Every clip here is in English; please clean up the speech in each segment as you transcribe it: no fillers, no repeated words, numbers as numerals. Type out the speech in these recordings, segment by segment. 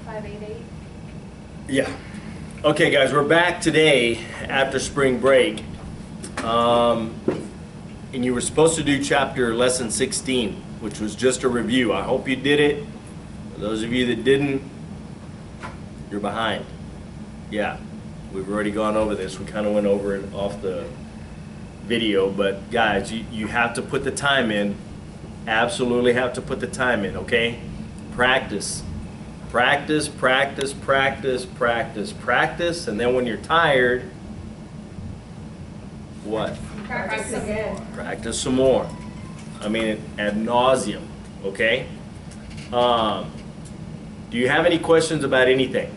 588. Yeah. Okay, guys, we're back today after spring break. And you were supposed to do lesson 16, which was just a review. I hope you did it. For those of you that didn't, you're behind. Yeah, we've already gone over this. We kind of went over it off the video, but guys, you have to put the time in. Absolutely have to put the time in, okay? Practice. Practice, practice, practice, practice, practice, and then when you're tired, what? Practice again. Practice some more. I mean, ad nauseum, okay? Do you have any questions about anything?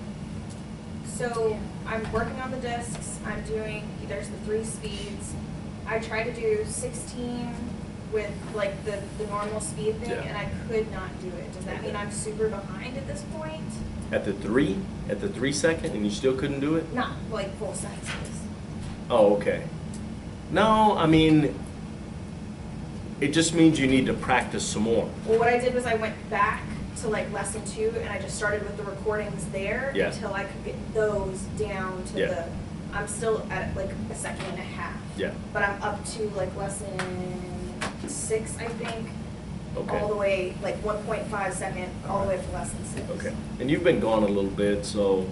So I'm working on the discs. I'm doing, there's the 3 speeds. I tried to do 16 with like the normal speed thing, Yeah. and I could not do it. Does that mean I'm super behind at this point? At the 3 second, and you still couldn't do it? Not like full sentences. Oh, okay. No, I mean, it just means you need to practice some more. Well, what I did was I went back to like lesson 2, and I just started with the recordings there Yeah. until I could get those down to Yeah. the. I'm still at like a second and a half. Yeah. But I'm up to like lesson 6, I think. Okay. All the way, like 1.5 second, all the way to lesson 6. Okay. And you've been gone a little bit, so,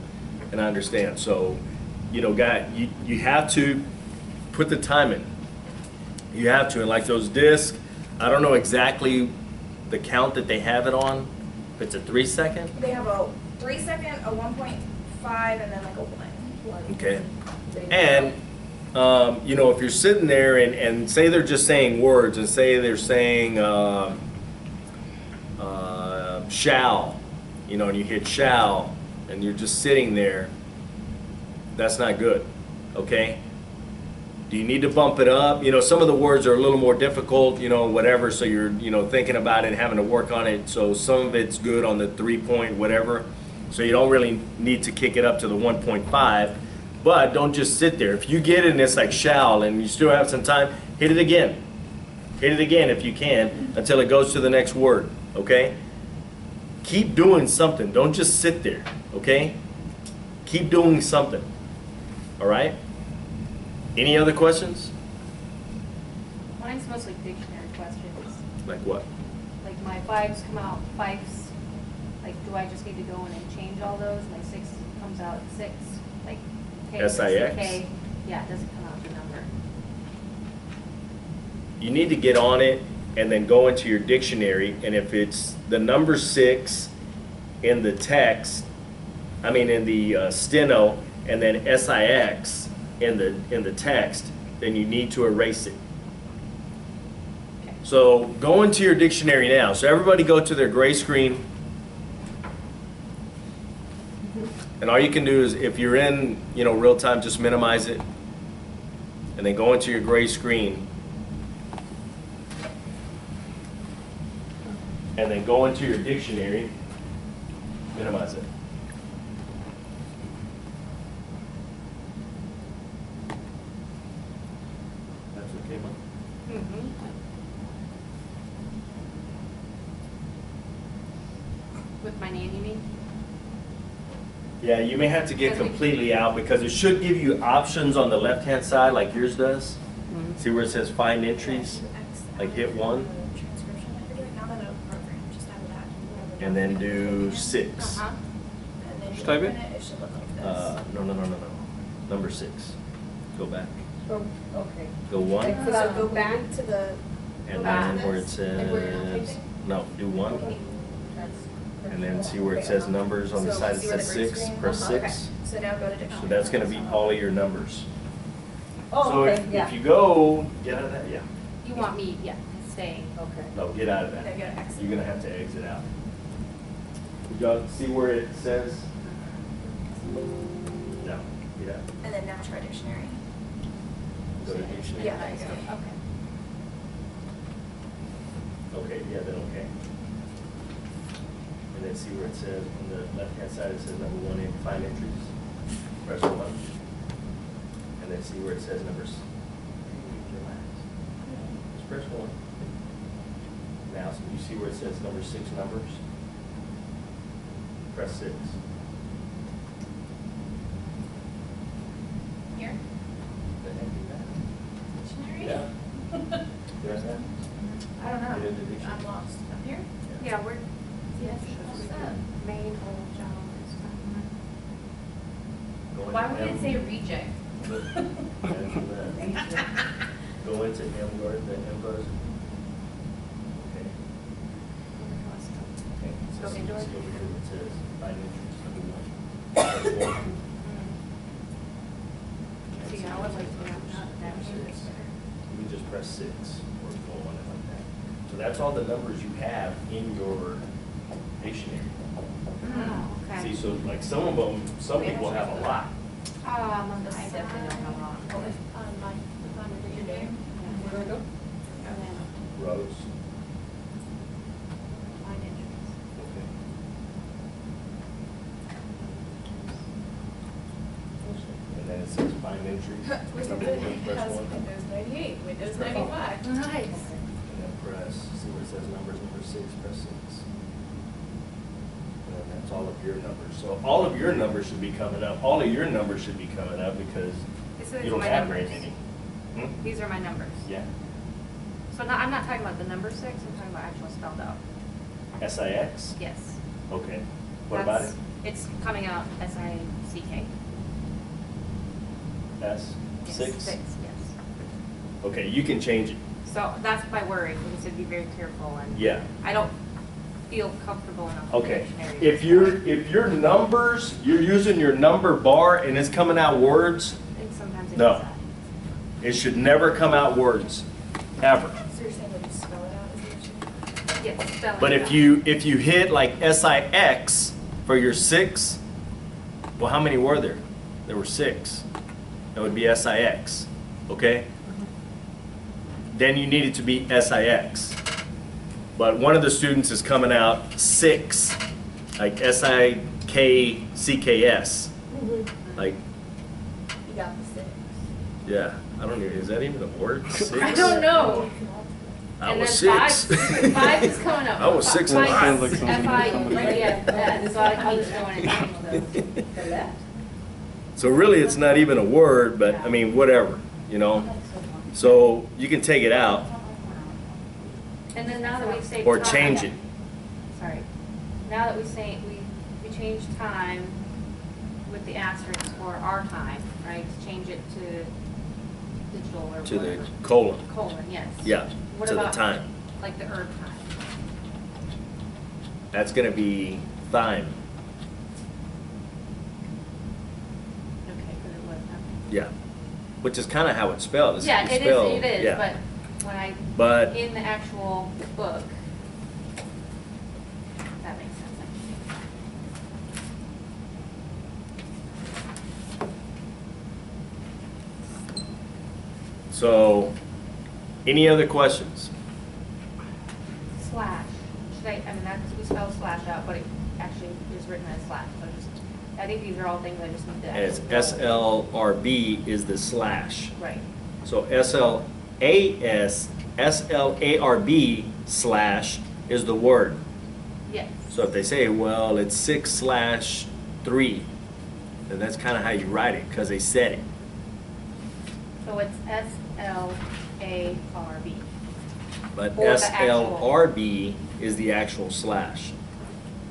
and I understand. So, you know, guy, you have to put the time in. You have to. And like those discs, I don't know exactly the count that they have it on. If it's a 3 second. They have a 3 second, a 1.5, and then like a 1. Okay. And, you know, if you're sitting there and say they're just saying words and say they're saying shall, you know, and you hit shall and you're just sitting there, that's not good, okay? Do you need to bump it up? You know, some of the words are a little more difficult, you know, whatever, so you're, you know, thinking about it, having to work on it, so some of it's good on the 3 point whatever, so you don't really need to kick it up to the 1.5, but don't just sit there. If you get it and it's like shall and you still have some time, hit it again. Hit it again if you can until it goes to the next word, okay? Keep doing something. Don't just sit there, okay? Keep doing something, all right? Any other questions? Mine's mostly dictionary questions. Like what? Like my 5s come out 5s. Like, do I just need to go in and change all those? My 6 comes out 6. Like, K, SIX? K. Yeah, it doesn't come out the number. You need to get on it and then go into your dictionary, and if it's the number 6 in the text, I mean in the steno, and then SIX in the text, then you need to erase it. Okay. So go into your dictionary now. So everybody go to their gray screen. And all you can do is, if you're in, you know, real time, just minimize it. And then go into your gray screen. And then go into your dictionary, minimize it. That's okay, Mom? Mm-hmm. With my name, you mean? Yeah, you may have to get completely out because it should give you options on the left-hand side like yours does. Mm-hmm. See where it says find entries? Like hit 1. Transcription. I could do it now that a program just added that. And then do 6. Uh-huh. And then you Type it. open it, it should look like this. No. Number 6. Go back. Oh, okay. Go 1. So go back to the. And go back to then where it this, like where you're not says, typing. no, do 1. And then see where it says numbers on the So side it see where says the green 6, screen- press okay. 6. So now go to dictionary. So that's going to be all of your numbers. Oh, So okay, if yeah. you go, get out of that, yeah. You want me, yeah, staying. Okay. No, get out of Yeah, that. you gotta exit. You're going to have to exit out. You go see where it says? No, get out. And then now try dictionary. Go to dictionary. Yeah, there you go. Okay. Okay, yeah, then okay. And then see where it says, on the left-hand side, it says number 1 in find entries. Press 1. And then see where it says numbers. Just press 1. Now, so you see where it says number 6 numbers? press 6. Here? The heck is that? Dictionary? Yeah. There's that? I don't Get know. into dictionary. I'm lost. Up here? Yeah, we're, Yes. What's that? main old job is Go into Why would it M- say reject? Yeah, do that. Go into M guard, the M buzzer. Okay. Okay. Go So see into it. over here where it says find entries, number 1. Press 1. See, I would like to have that Press here. 6. You can just press 6 or go on it like that. So that's all the numbers you have in your dictionary. Oh, okay. See, so like some of them, some people have a lot. I definitely don't have wrong. Your name? Where do I go? And then Rows. find entries. Okay. And then it says find entry. Windows Number 1, press 1. 98, Windows Press 95. Nice. And then press, see where it says numbers, number 6, press 6. And then that's all of your numbers. So all of your numbers should be coming up. All of your numbers should be coming up because So you these are don't my have very numbers. many. Hmm? These are my numbers. Yeah. So I'm not talking about the number 6, I'm talking about actual spelled out. SIX? Yes. Okay. What about it? It's coming out SICK. S? Yes, 6? 6, yes. Okay, you can change it. So that's my worry, because it'd be very careful and. Yeah. I don't feel comfortable enough with the Okay, dictionary. if your numbers, you're using your number bar and it's coming out words, I think sometimes it No. does that. it should never come out words, ever. So you're saying that you spell it out, is what you're Yes, spelling But it if out. you hit like SIX for your 6, well, how many were there? There were 6. That would be SIX, okay? Then you need it to be SIX. But one of the students is coming out 6, like SIKCKS. Like, You got the 6. yeah, I don't even, is that even a word? 6? I don't know. I And was then 6. Five is coming up. I was 6 and Five five. is yeah, that's why I keep going and changing those. The left? So really, it's not even a word, but I mean, whatever, you know? So you can take it out And then now that we say. or time- change it. Sorry. Now that we say, we change time with the asterisk for our time, right? Change it to digital or To the whatever. colon. Colon, yes. Yeah, What to the about, time. like the herb time? That's gonna be thyme. Okay, because it was, Yeah. Which is kind of how it's spelled. It's yeah, it spelled, is, it is, yeah. but when But- in the actual book, that makes sense, I think. So, any other questions? Slash, should I mean, that's, we spell slash out, but it actually is written as slash, so just, I think these are all things I just need to. And it's actually know. SLRB is the slash. Right, So SLARB slash is the word. yes. So if they say, well, it's 6/3, then that's kind of how you write it, because they said it. So it's SLARB. But Or the actual. SLRB is the actual slash.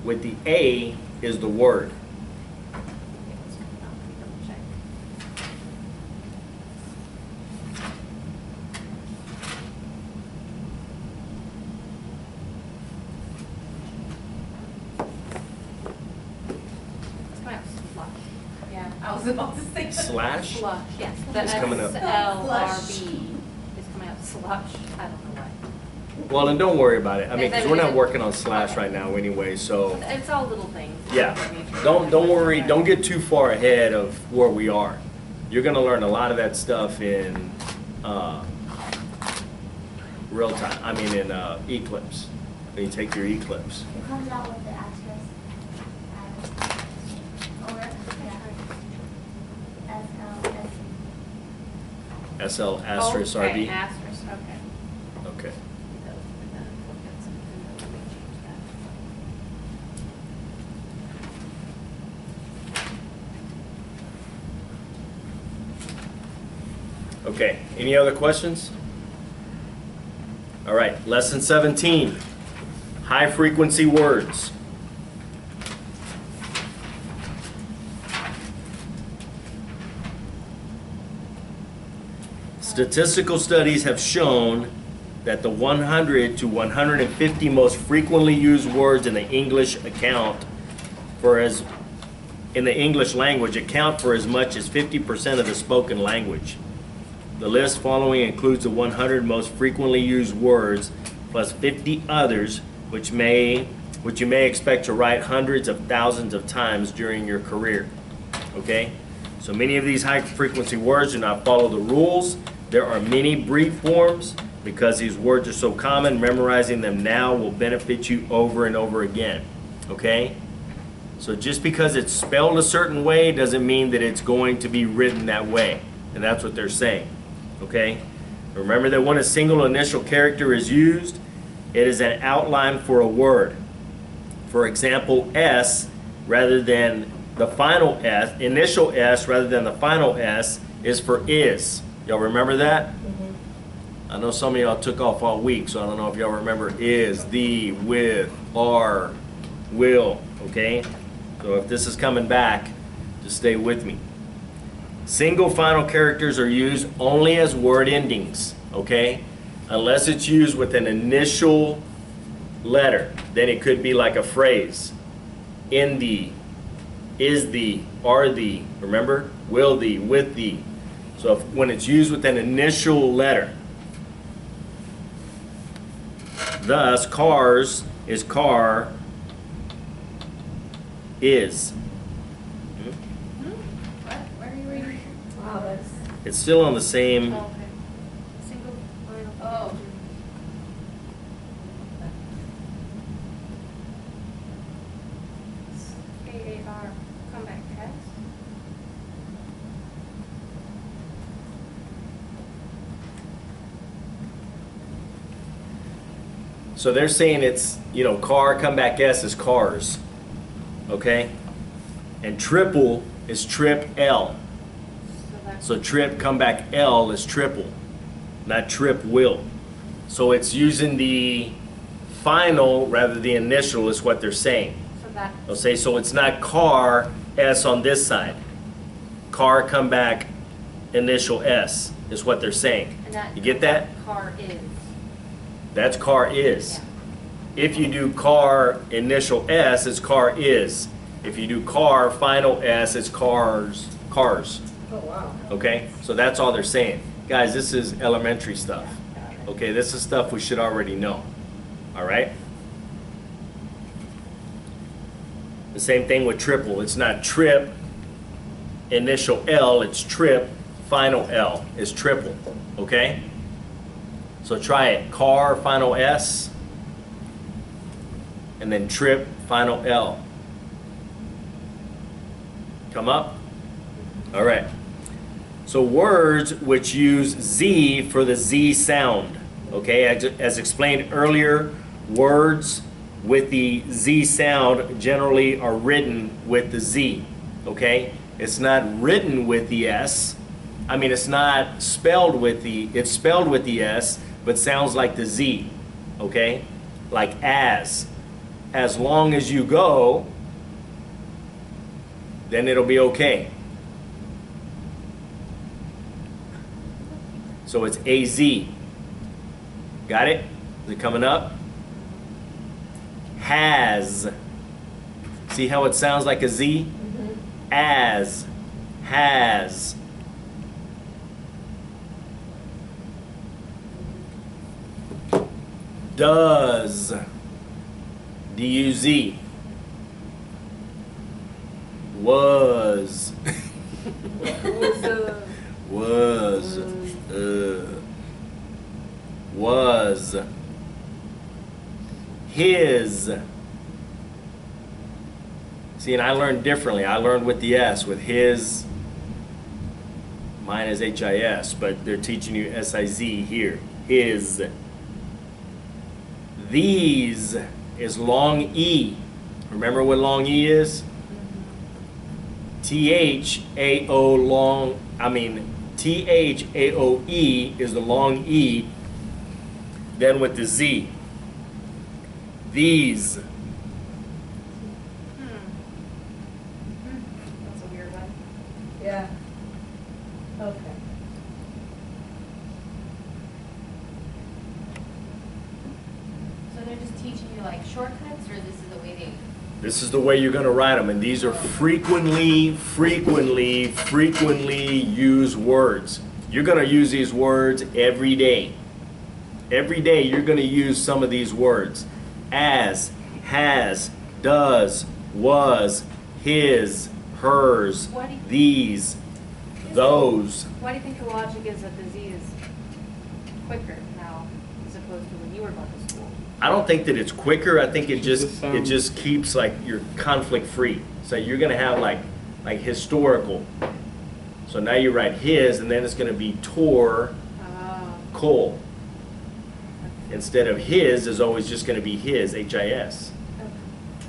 With the A is the word. Double check. It's coming out slush. Yeah, I was about to say. Slash? slush, yes. The It's coming up. SLRB is coming out slush. I don't know why. Well, and don't worry about it. I mean, Is that because we're not even- working on slash Okay. right now anyway, so. It's all little things. Yeah, don't worry, don't get too far ahead of where we are. You're gonna learn a lot of that stuff in, real time, I mean in, Eclipse. When you take your Eclipse. It comes out with the asterisk. Or, yeah. SLS. SL asterisk Okay, RB. asterisk, okay. Okay. Okay, any other questions? All right, lesson 17, high frequency words. Statistical studies have shown that the 100 to 150 most frequently used words in the English language account for as much as 50% of the spoken language. The list following includes the 100 most frequently used words plus 50 others which you may expect to write hundreds of thousands of times during your career. Okay? So many of these high frequency words do not follow the rules. There are many brief forms. Because these words are so common, memorizing them now will benefit you over and over again. Okay? So just because it's spelled a certain way doesn't mean that it's going to be written that way. And that's what they're saying. Okay? Remember that when a single initial character is used, it is an outline for a word. For example, S rather than the final S, initial S rather than the final S is for is. Y'all remember that? I know some of y'all took off all week, so I don't know if y'all remember is, the, with, are, will, okay? So if this is coming back, just stay with me. Single final characters are used only as word endings, okay? Unless it's used with an initial letter, then it could be like a phrase. In thee, is thee, are thee, remember? Will thee, with thee. So when it's used with an initial letter, thus, cars is car is. What? Where are you reading? Wow, that's, It's still on the same. Oh, okay. Single final. Oh. KAR comeback test. So they're saying it's, car, comeback S is cars. Okay? And triple is trip L. So trip, comeback L is triple, not trip will. So it's using the final rather than the initial is what they're saying. So that. They'll say, so it's not car S on this side. Car, comeback, initial S is what they're saying. And that. You get that? Car is. That's car is. Yeah. If you do car initial S, it's car is. If you do car final S, it's cars. oh, wow. Okay? So that's all they're saying. Guys, this is elementary stuff. Okay, this is stuff we should already know. All right? The same thing with triple. It's not trip initial L, it's trip final L. It's triple. Okay? So try it. Car, final S, and then trip, final L. Come up? All right. So words which use Z for the Z sound. Okay, as explained earlier, words with the Z sound generally are written with the Z. Okay? It's not written with the S. I mean, it's not spelled with the, it's spelled with the S, but sounds like the Z, okay? Like as long as you go, then it'll be okay. So it's AZ. Got it? Is it coming up? Has. See how it sounds like a Z? As, has. Does, D-U-Z, was, was, his. See, and I learned differently. I learned with the S, with his. Mine is H-I-S, but they're teaching you S-I-Z here. His. These is long E. Remember what long E is? T-H-A-O long, THAOE is the long E, then with the Z. These. That's a weird one. Yeah. Okay. So they're just teaching you like shortcuts, or this is the way they? This is the way you're going to write them, and these are frequently used words. You're going to use these words every day. Every day you're going to use some of these words. As, has, does, was, his, hers, Why do you- these, those. Why do you think the logic is that the Z is quicker now as opposed to when you were going to school? I don't think that it's quicker. I think it just keeps like you're conflict free. So you're gonna have like historical. So now you write his, and then it's gonna be tore Oh. Cole. Instead of his is always just gonna be his, HIS.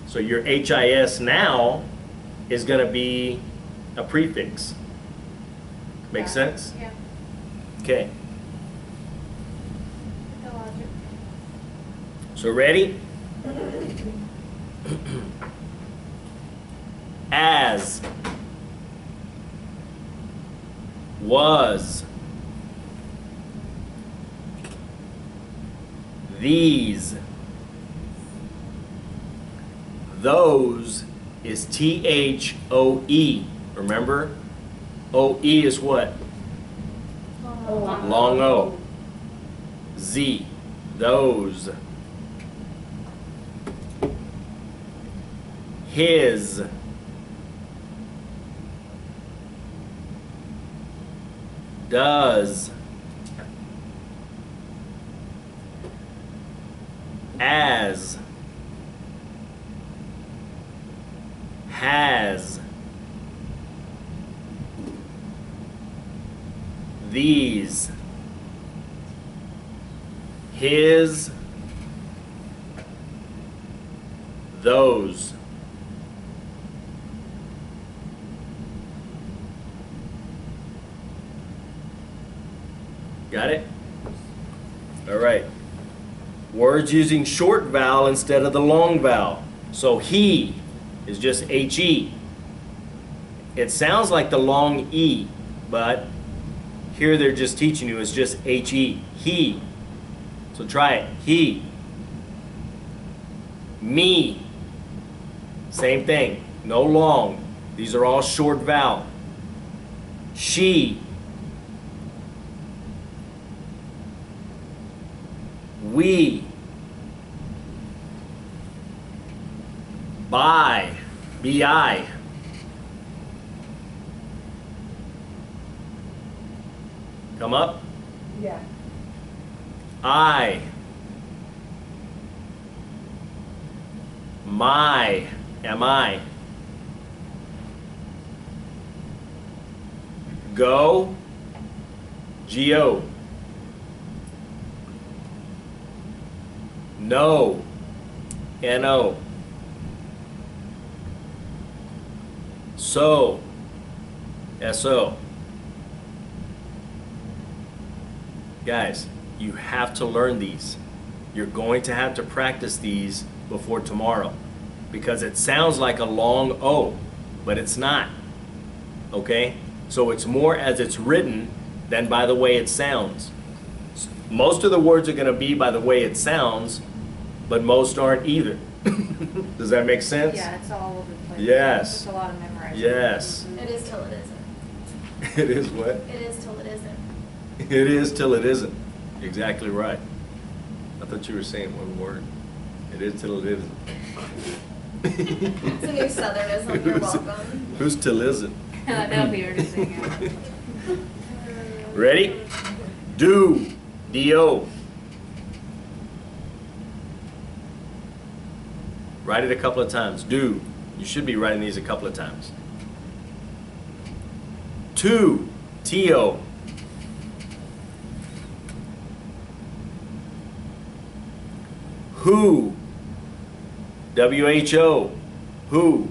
So your HIS now is gonna be a prefix. Make Yeah. sense? Yeah. Okay. The logic. So ready? As, was, these, those is THOE. Remember? OE is what? Long O. Z, those. His. Does. As. Has. These. His. Those. Got it? All right. Words using short vowel instead of the long vowel. So he is just HE. It sounds like the long E, but here they're just teaching you it's just HE. He. So try it. He. Me. Same thing. No long. These are all short vowel. She. We. By. B-I. Come up. Yeah. I. My. Am I. Go. G-O. No. N-O. So. S-O. Guys, you have to learn these. You're going to have to practice these before tomorrow because it sounds like a long O, but it's not. Okay? So it's more as it's written than by the way it sounds. Most of the words are going to be by the way it sounds, but most aren't either. Does that make sense? Yeah, it's all over the place. Yes. It's a lot of memorizing. Yes. Mhm. It is till it isn't. It is what? It is till it isn't. It is till it isn't. Exactly right. I thought you were saying one word. It is till it isn't. It's a new Southernism, you're welcome. Who's till isn't? That'll be interesting. Yeah. Ready? Do. D-O. Write it a couple of times. Do. You should be writing these a couple of times. To. T-O. Who. W-H-O. Who.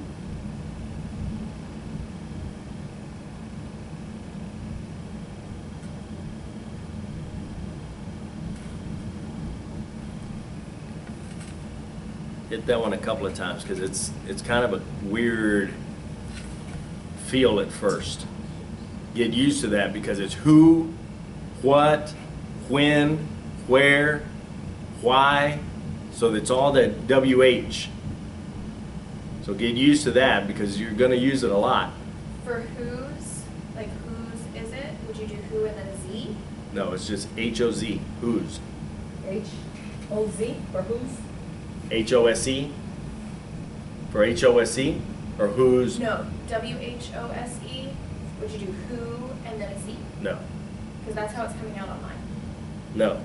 hit that one a couple of times because it's kind of a weird feel at first. Get used to that because it's who, what, when, where, why. So it's all that WH. So get used to that because you're going to use it a lot. For whose, like whose is it? Would you do who and then Z? No, it's just HOZ, whose. H-O-Z or whose? HOSE for HOSE or whose? No, WHOSE. Would you do who and then a Z? No. Because that's how it's coming out on mine. No.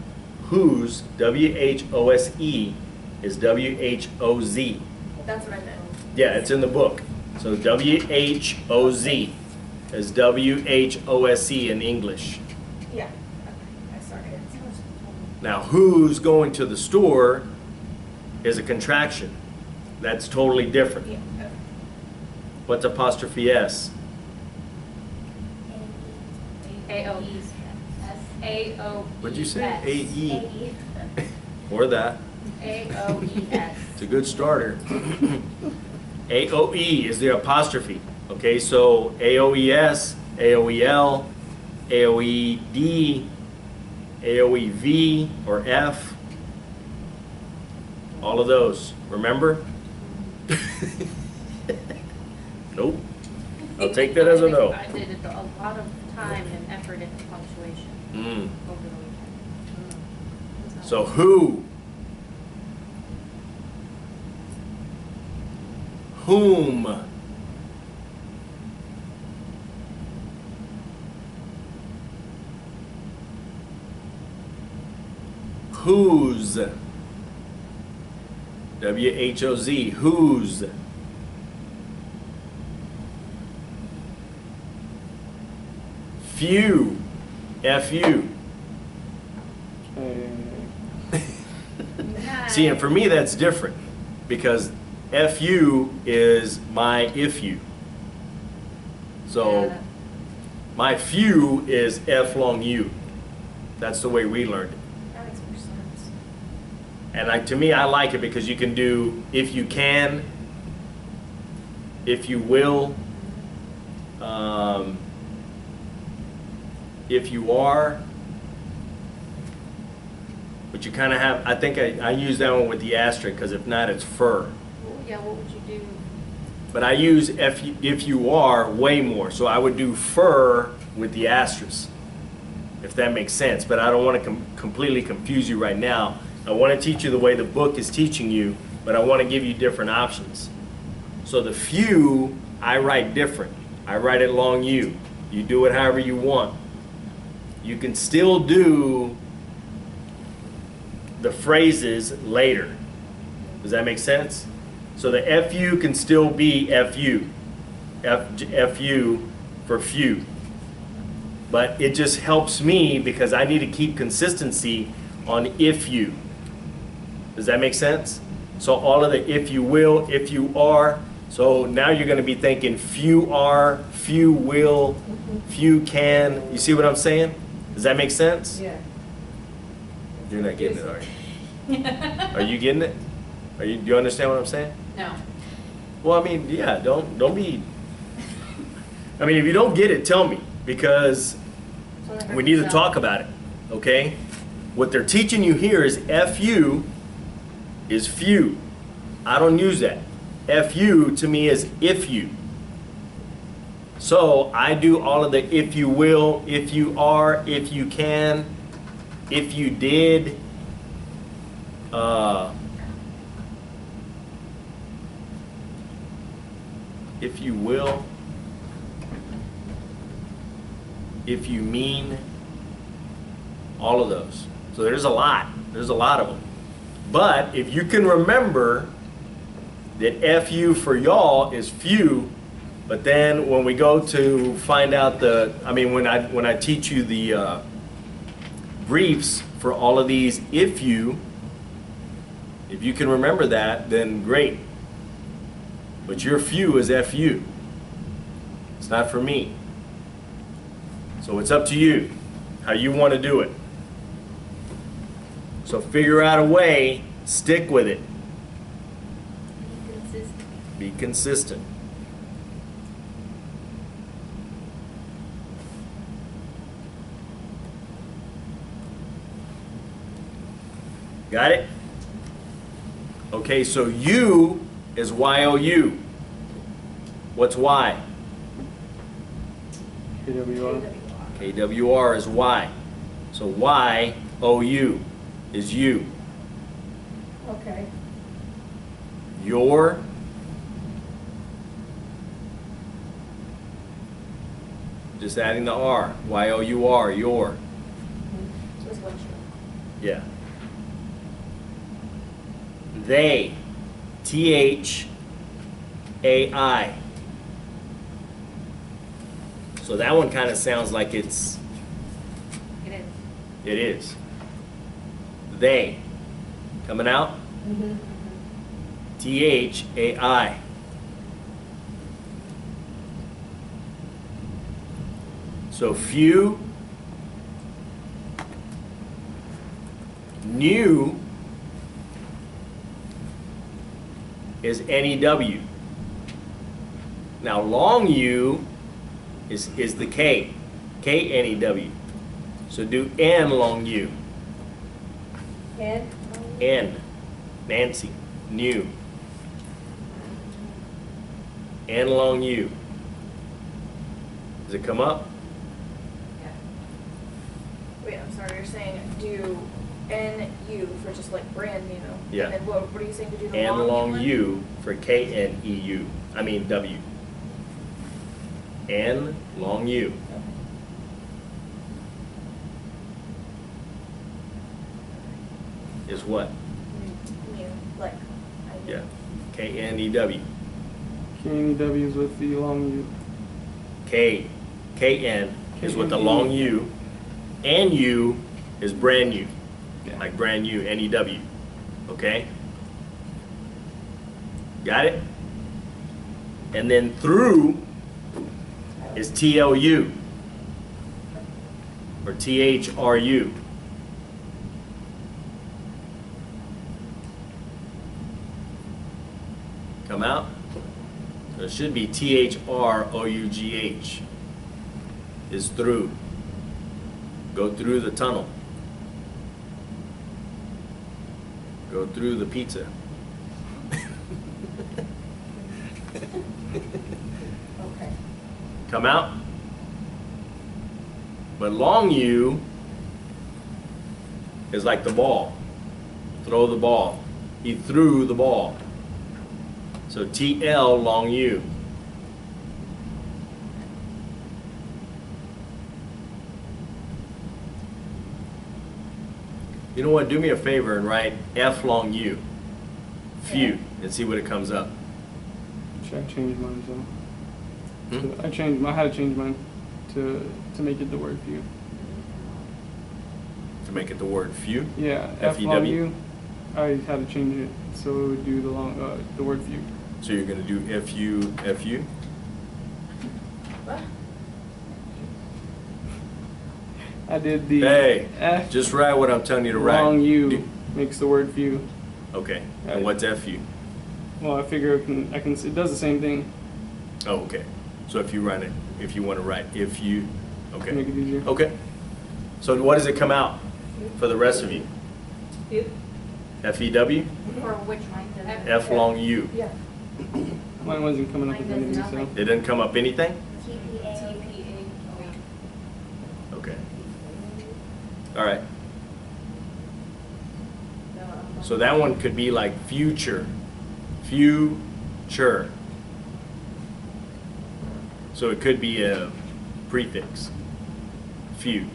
Whose, WHOSE, is WHOZ. That's what I meant. Yeah, it's in the book. So WHOZ is WHOSE in English. Yeah. Okay. I started. Now, who's going to the store is a contraction. That's totally different. Yeah. Okay. What's apostrophe S? AOE's. AO. What'd you say? AE. A-E. Or that. AOES. It's a good starter. AOE is the apostrophe. Okay, so AOES, AOEL, AOED, AOEV, or F. All of those. Remember? Nope. I'll take that as a no. I did a lot of time and effort into punctuation Mm. over the weekend. So who? Whom? Whose? W-H-O-Z. Whose? Few. F-U. See, and for me that's different because FU is my if you. So Yeah. my few is F long U. That's the way we learned it. That makes more sense. And to me, I like it because you can do if you can, if you will, if you are. But you kind of have, I think I use that one with the asterisk because if not, it's fur. Yeah, what would you do? But I use if you are way more. So I would do fur with the asterisk, if that makes sense. But I don't want to completely confuse you right now. I want to teach you the way the book is teaching you, but I want to give you different options. So the few, I write different. I write it long U. You do it however you want. You can still do the phrases later. Does that make sense? So the FU can still be FU. FU for few. But it just helps me because I need to keep consistency on if you. Does that make sense? So all of the if you will, if you are. So now you're going to be thinking few are, few will, few can. You see what I'm saying? Does that make sense? Yeah. You're not getting it, are you? Are you getting it? Do you understand what I'm saying? No. Well, I mean, yeah, don't be. I mean, if you don't get it, tell me because we need to talk about it, okay? What they're teaching you here is FU is few. I don't use that. FU to me is if you. So I do all of the if you will, if you are, if you can, if you did. If you will, if you mean, all of those. So there's a lot of them. But if you can remember that FU for y'all is few, but then when we go to find out when I teach you the briefs for all of these if you can remember that, then great. But your few is FU. It's not for me. So it's up to you how you want to do it. So figure out a way, stick with it. Be consistent. Got it? Okay, so U is YOU. What's Y? KWR. KWR is Y. So YOU is you. Okay. Your. Just adding the R. YOUR, your. So it's what you. Yeah. They. THAI. So that one kind of sounds like It is. it is. They. Coming out? Mm-hmm. THAI. So few, new is NEW. Now long U is the K, KNEW. So do N long U. And? N, Nancy, new. N long U. Does it come up? Wait, I'm sorry, you're saying do NU for just like brand new. Yeah. And then what are you saying to do the N long long one? U for KNEU. I mean W. N long U. Is what? New, like. I- Yeah. KNEW. KNEW is with the long U. KN is with the long U. And U is brand new. Yeah. Like brand new, NEW. Okay? Got it? And then through is TLU or THRU. Come out? So it should be THROUGH is through. Go through the tunnel. Go through the pizza. Okay. Come out. But long U is like the ball. Throw the ball. He threw the ball. So TL long U. You know what? Do me a favor and write F long U. Few. And see what it comes up. Should I change mine so? Hmm? I had to change mine to make it the word few. To make it the word few. Yeah, F long FEW. U. I had to change it so it would do the word few. So you're going to do FU, FU? What? I did the Hey, F just write what I'm telling you to write. long U Do- makes the word few. Okay. And what's FU? Well, I figure it does the same thing. Oh, okay. So if you write it, if you want to write if you, To make okay. it easier. Okay. So what does it come out for the rest of you? You? FEW? For which one? F long U. Yeah. Mine wasn't coming up with Mine does anything, so. nothing. It didn't come up anything? TPA. Okay. All right. So that one could be like future. Future. So it could be a prefix. Few.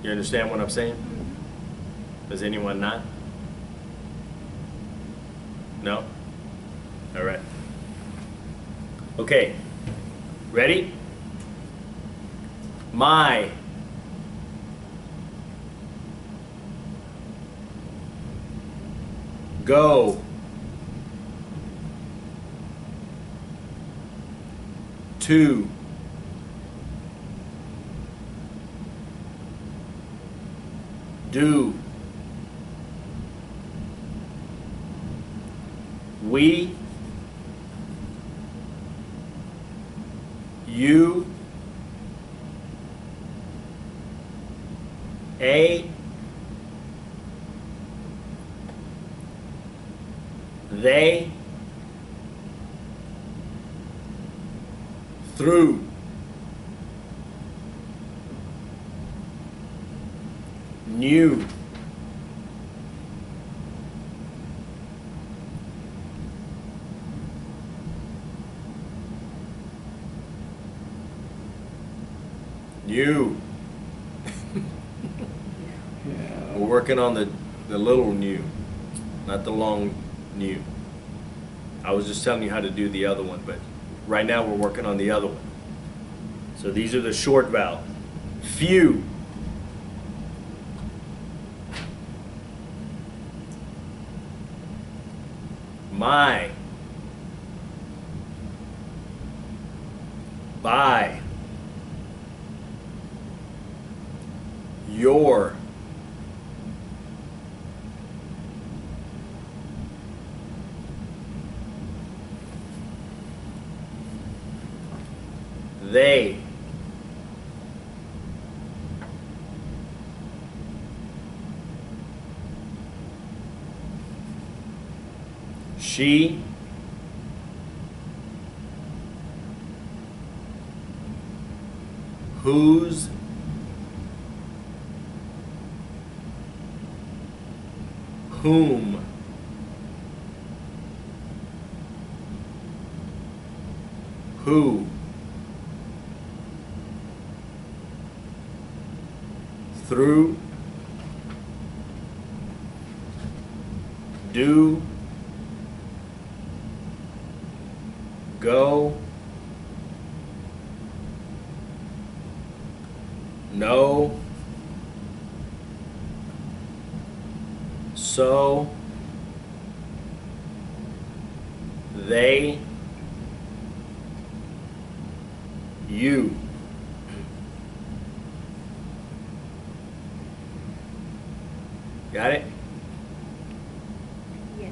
You understand what I'm saying? Does anyone not? No? All right. Okay. Ready? My. Go. To. Do. We, you, a, they, through, new, new. Yeah. We're working on the little new, not the long new. I was just telling you how to do the other one, but right now we're working on the other one. So these are the short vowel. Few. My. By. Your. They. She. Whose. Whom. Who. Through. Do. Go. No. So. They. You. Got it? Yes.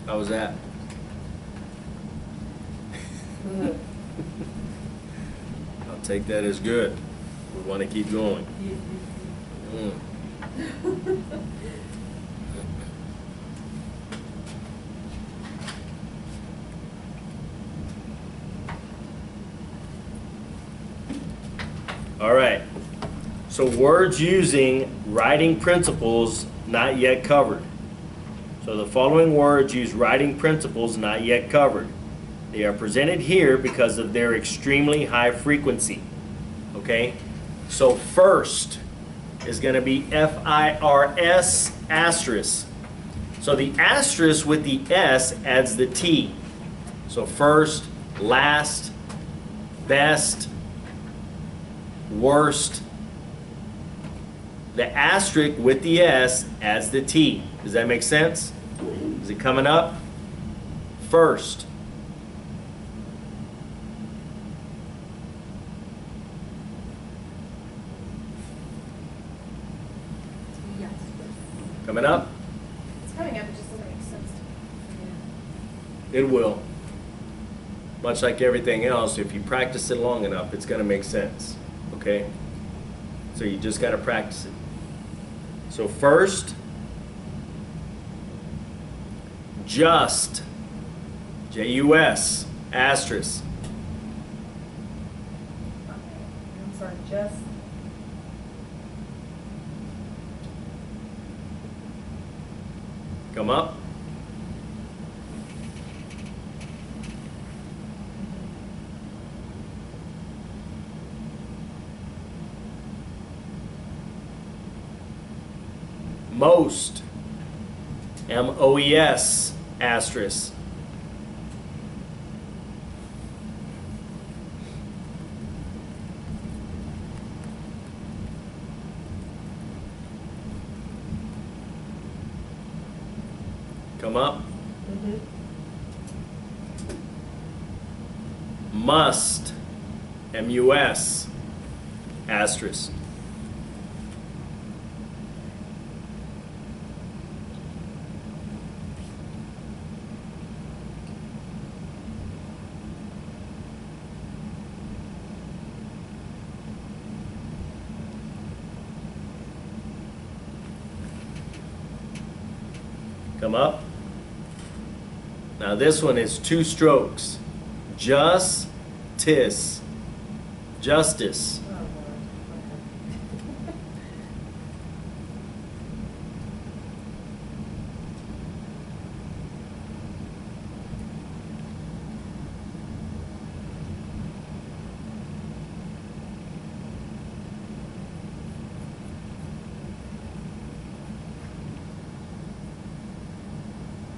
How was that? Good. I'll take that as good. We want to keep going. Mm. All right. So words using writing principles not yet covered. So the following words use writing principles not yet covered. They are presented here because of their extremely high frequency. Okay? So first is going to be F-I-R-S asterisk. So the asterisk with the S adds the T. So first, last, best, worst. The asterisk with the S adds the T. Does that make sense? Is it coming up? First. Yes. Coming up? It's coming up, it just doesn't make sense to me. It will. Much like everything else, if you practice it long enough, it's going to make sense. Okay? So you just got to practice it. So first, just, J-U-S, asterisk. I'm sorry, just, Come up. Most, M-O-E-S, asterisk. Come up. Must, M-U-S, asterisk. Come up. Now this one is 2 strokes. Justice. Justice. Oh, Lord.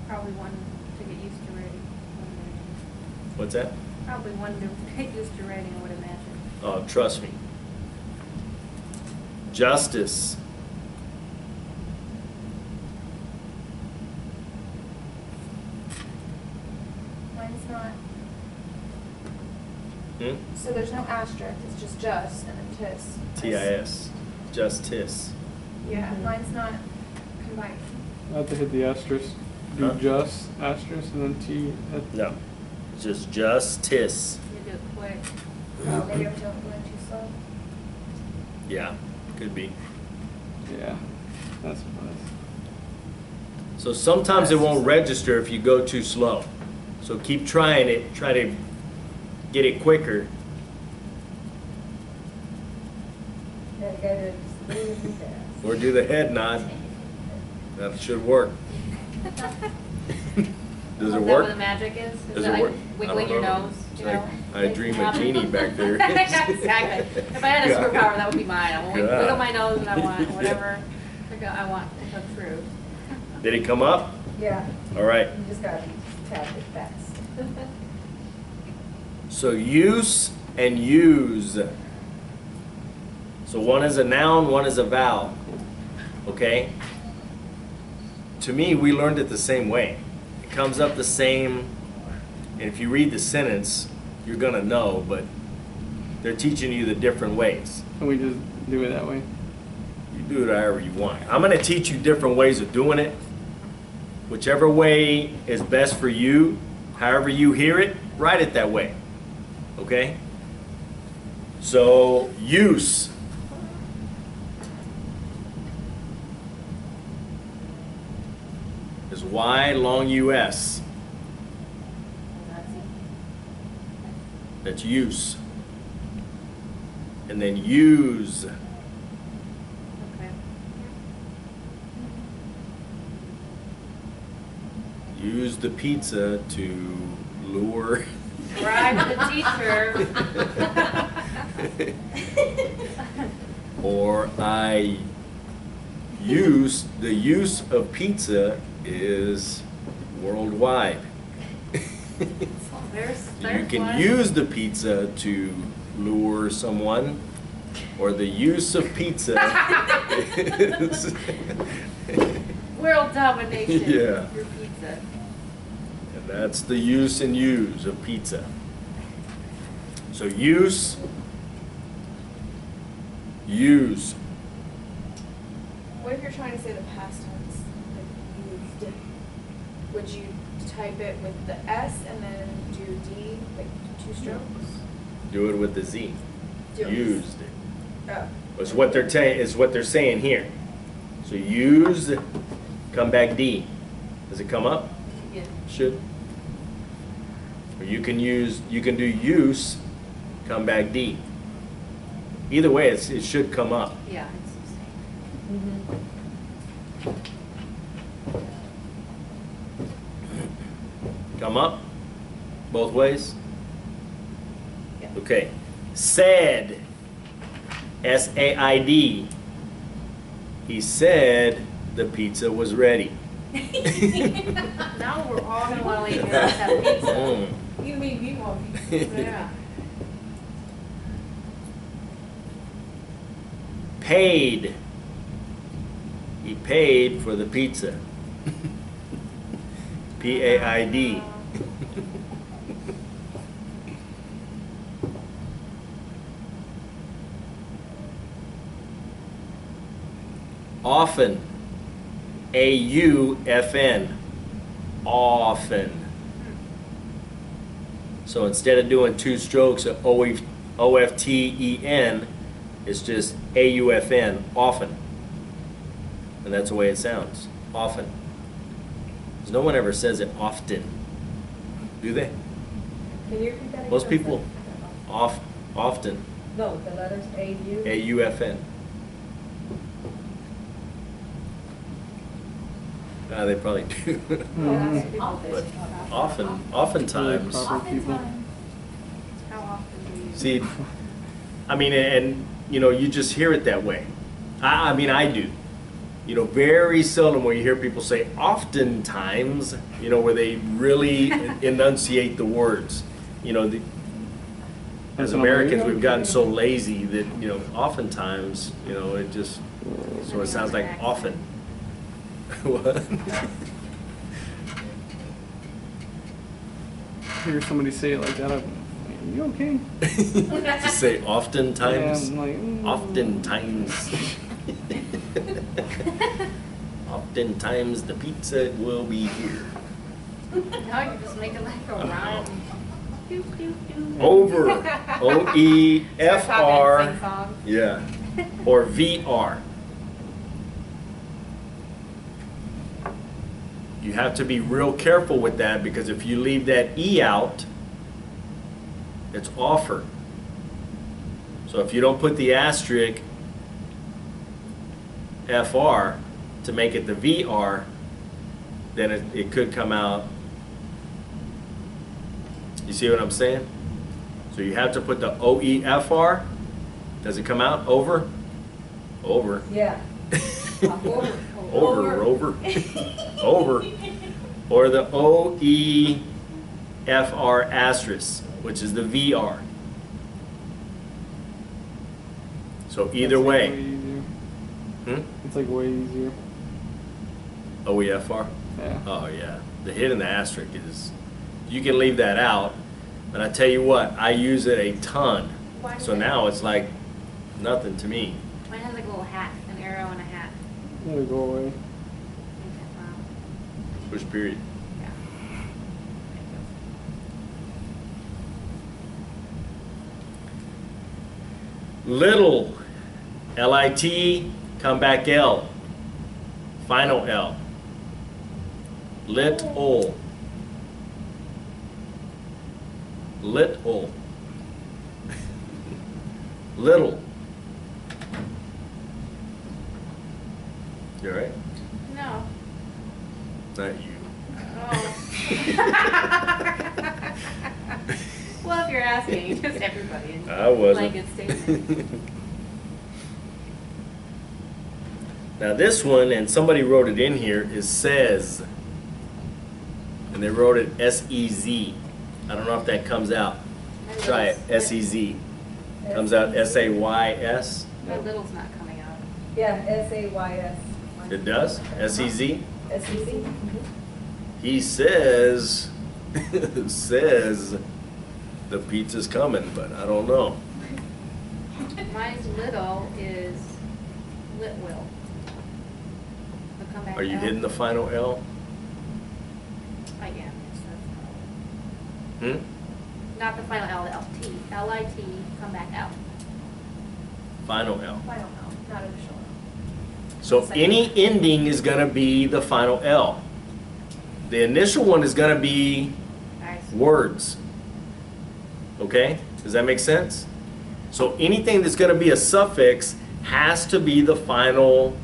Probably one to get used to writing. What's that? Probably one to get used to writing, I would imagine. Oh, trust me. Justice. Mine's not. Hmm? So there's no asterisk, it's just and then tis. T-I-S. Justice. Yeah, Mhm. mine's not combined. I have to hit the asterisk. Do Huh? just asterisk and then T. No. It's just justice. You do it quick. Oh, maybe I'm going too slow. Yeah, could be. Yeah, that's what it is. So sometimes it won't register if you go too slow. So keep trying it. Try to get it quicker. Yeah, you gotta just move it fast. Or do the head nod. That should work. Does Is it that work? what the magic is? Does Is it it work? like I wiggling don't your know. nose, It's you like know? I dream a genie back there. Exactly. If I had a God. superpower, that would be mine. I will God. wiggle my nose and I want whatever I want to come true. Did it come up? Yeah, All right. you just gotta tap it fast. So use and use. So one is a noun, one is a vowel. Okay? To me, we learned it the same way. It comes up the same, and if you read the sentence, you're gonna know, but they're teaching you the different ways. Can we just do it that way? You do it however you want. I'm gonna teach you different ways of doing it. Whichever way is best for you, however you hear it, write it that way. Okay? So, use. Is Y long US. That's use. And then use. Okay. Use the pizza to lure. Bribe the teacher. Or I use, the use of pizza is worldwide. You can one. use the pizza to lure someone, or the use of pizza is World domination. Yeah. Your pizza. and that's the use and use of pizza. So use, use. What if you're trying to say the past tense, like used? Would you type it with the S and then do D, like 2 strokes? Do it with the Z. Do it. Used. Oh. Is what they're is what they're saying here. So use, come back D. Does it come up? Yeah. Should. Or you can use, you can do use, come back D. Either way, it should come up. Yeah, it's the same. Come up, both ways. Yeah. Okay. Said, S-A-I-D. He said the pizza was ready. Now we're all gonna wanna leave here and have pizza. Mm. You made me want pizza. Yeah. Paid. He paid for the pizza. P-A-I-D. Often. A-U-F-N. Often. So instead of doing 2 strokes of O-F-T-E-N, it's just A-U-F-N, often. And that's the way it sounds, often. 'Cause no one ever says it often, do they? Can you repeat that again? Most I'm people, sorry. often, No, the letters A-U. A-U-F-N. They probably do. Mhm. But oftentimes, Proper people. How often do you? see, I mean, and you know, you just hear it that way. I mean, I do. You know, very seldom where you hear people say oftentimes, you know, where they really enunciate the words. You know, as Americans, we've gotten so lazy that, you know, oftentimes, you know, it just, so it sounds like often. What? Hear somebody say it like that, I'm like, you okay? Just say oftentimes. Yeah, I'm like, Oftentimes. Oftentimes the pizza will be here. No, you just make it like a rhyme. Doo, doo, doo. Over. Start O-E-F-R. talking, sing song. Yeah. Or V-R. You have to be real careful with that, because if you leave that E out, it's offer. So if you don't put the asterisk FR to make it the VR, then it could come out. You see what I'm saying? So you have to put the OEFR. Does it come out? Over? Over. Yeah. Over. Over. Over. Or the OEFR asterisk, which is the VR. So either It's like way. easier. Hmm? It's like way easier. OEFR? Yeah. Oh yeah. The hit and the asterisk is, you can leave that out, but I tell you what, I use it a ton. Why does So it- now it's like nothing to me. Mine has like a little hat, an arrow and a hat. It'll go away. Wow. Push period. Yeah. Little, L-I-T, come back L. Final L. Little. Little. Little. You alright? No. Not you. Oh. Well, if you're asking, just everybody. in I wasn't. Blanket statement. Now this one, and somebody wrote it in here, is says. And they wrote it S-E-Z. I don't know if that comes out. Try it, S-E-Z. Comes out S-A-Y-S. My little's not coming out. Yeah, S-A-Y-S. It does? S-E-Z? S-E-Z? He says, says the pizza's coming, but I don't know. Mine's little is Litwill. So come back Are you out. hitting the final L? I am, yes, that's Hmm? not the final L, the L-T. L-I-T, come back out. Final L. Final L, not initial L. So any ending is gonna be the final L. The initial one is gonna be Nice. words. Okay? Does that make sense? So anything that's gonna be a suffix has to be the final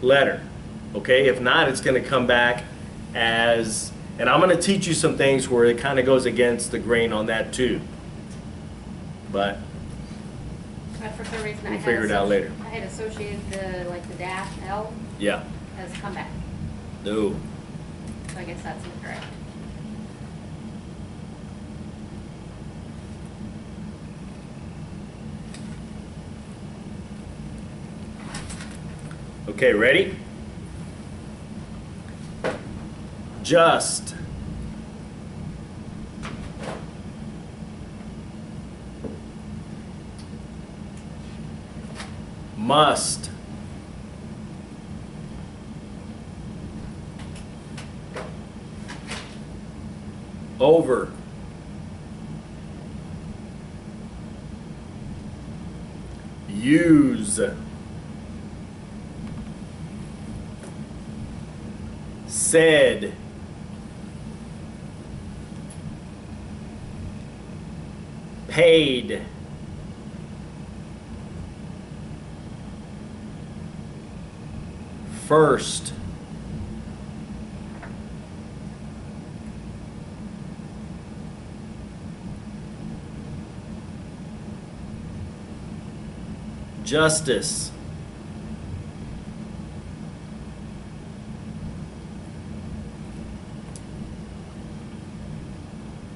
letter. Okay? If not, it's gonna come back as, and I'm gonna teach you some things where it kind of goes against the grain on that too. But For some reason, We'll figure it out later. I had associated the, like, the dash L yeah, as comeback. no. So I guess that's incorrect. Okay, ready? Just. Must. Over. Use. Said. paid. First. Justice.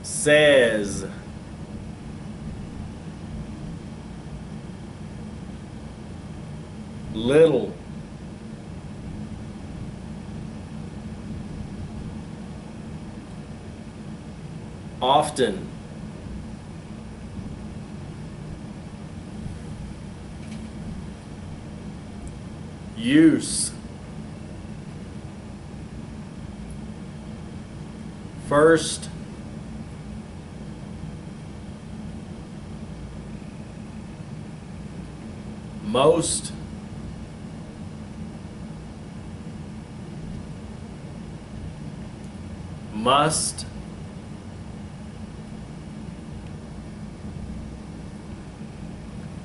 Says. Little. Often. Use. First. Most. Must.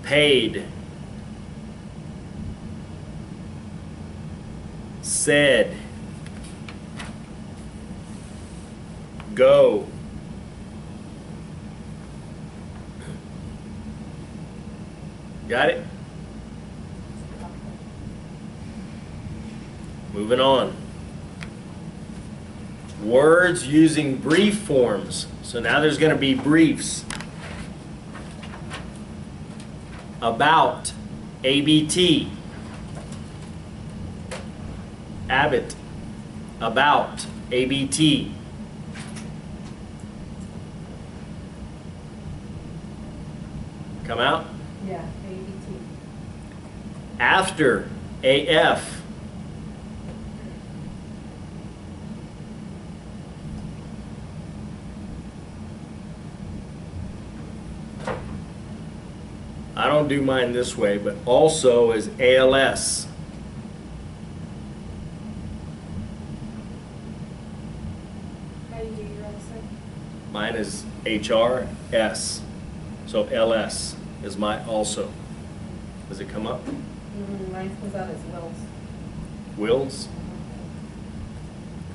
Paid. Said. Go. Got it? Moving on. Words using brief forms. So now there's going to be briefs. About. ABT. Abbott. About. ABT. Come out? Yeah, ABT. After. AF. I don't do mine this way, but also is ALS. How do you do your also? Mine is HRS. So LS is my also. Does it come up? Mine comes out as Wills. Wills?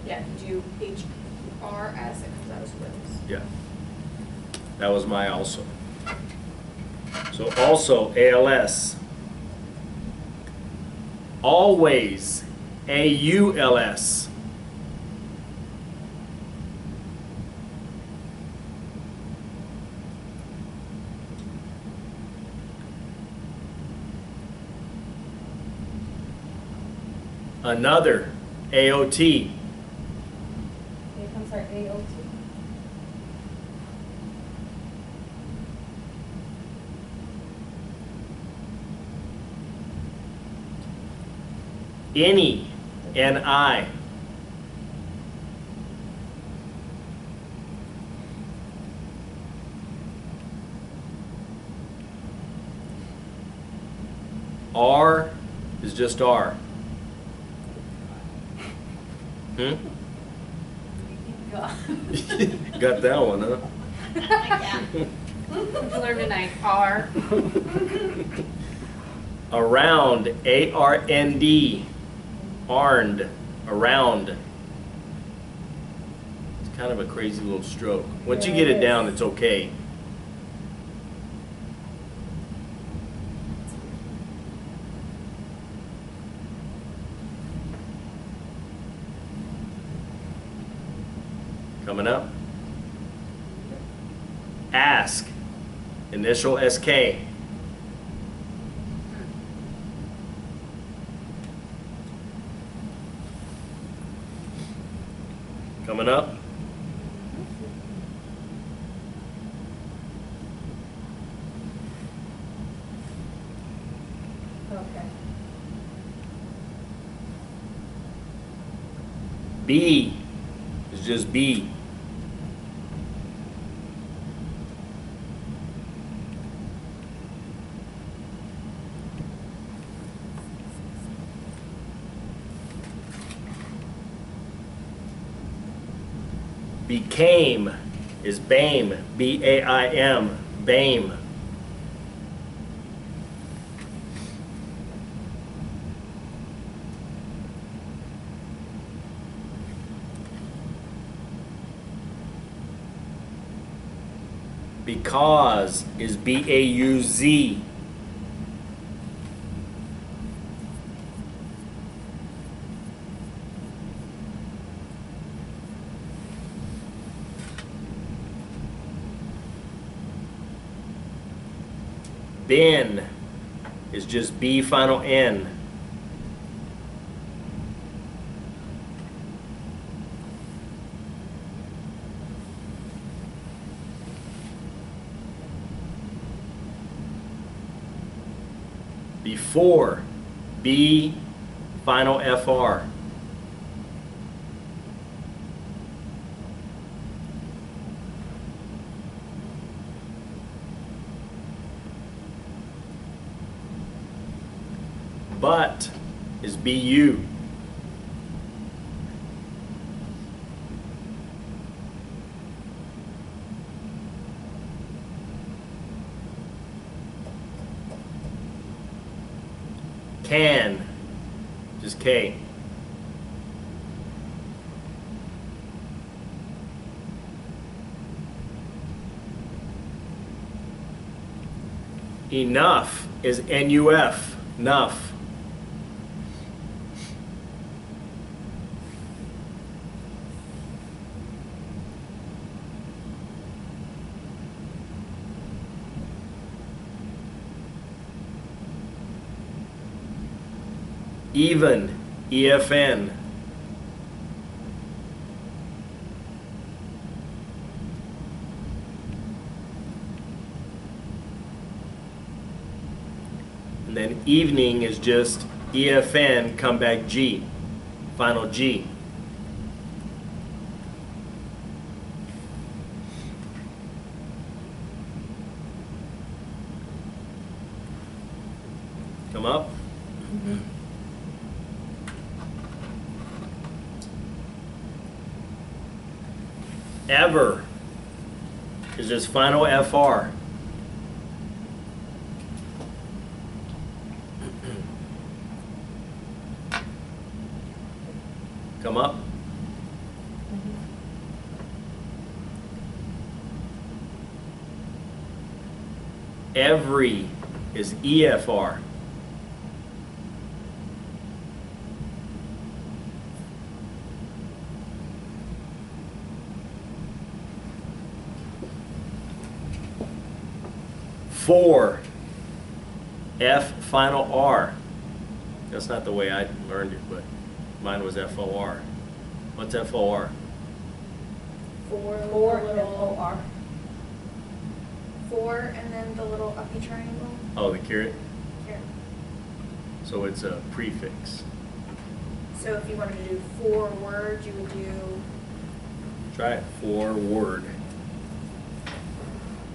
Yeah, if you do HRS, it comes out as wills. Yeah. That was my also. So also ALS. Always AULS. Another AOT. Here comes our AOT. Any, NI. R is just R. Got that one, huh? Yeah. What'd you learn tonight? R. Around, ARND. Arned, around. It's kind of a crazy little stroke. Once you get it down, it's okay. Coming up. Ask, initial SK. Coming up. Okay. B is just B. Became is BAIM, B-A-I-M, BAME. Because is B-A-U-Z. Ben is just B final N. Before, B final FR. But is BU. Can, just K. Enough is NUF, enough. Even, EFN. And then evening is just EFN, come back G, final G. Come up. Ever is just final FR. Come up. Every is EFR. For, F final R. That's not the way I learned it, but mine was FOR. What's FOR? Four F-O-R. Four, and then the little uppy triangle. Oh, the caret? Here. So it's a prefix. So if you wanted to do 4 words, you would do Try it. Forward.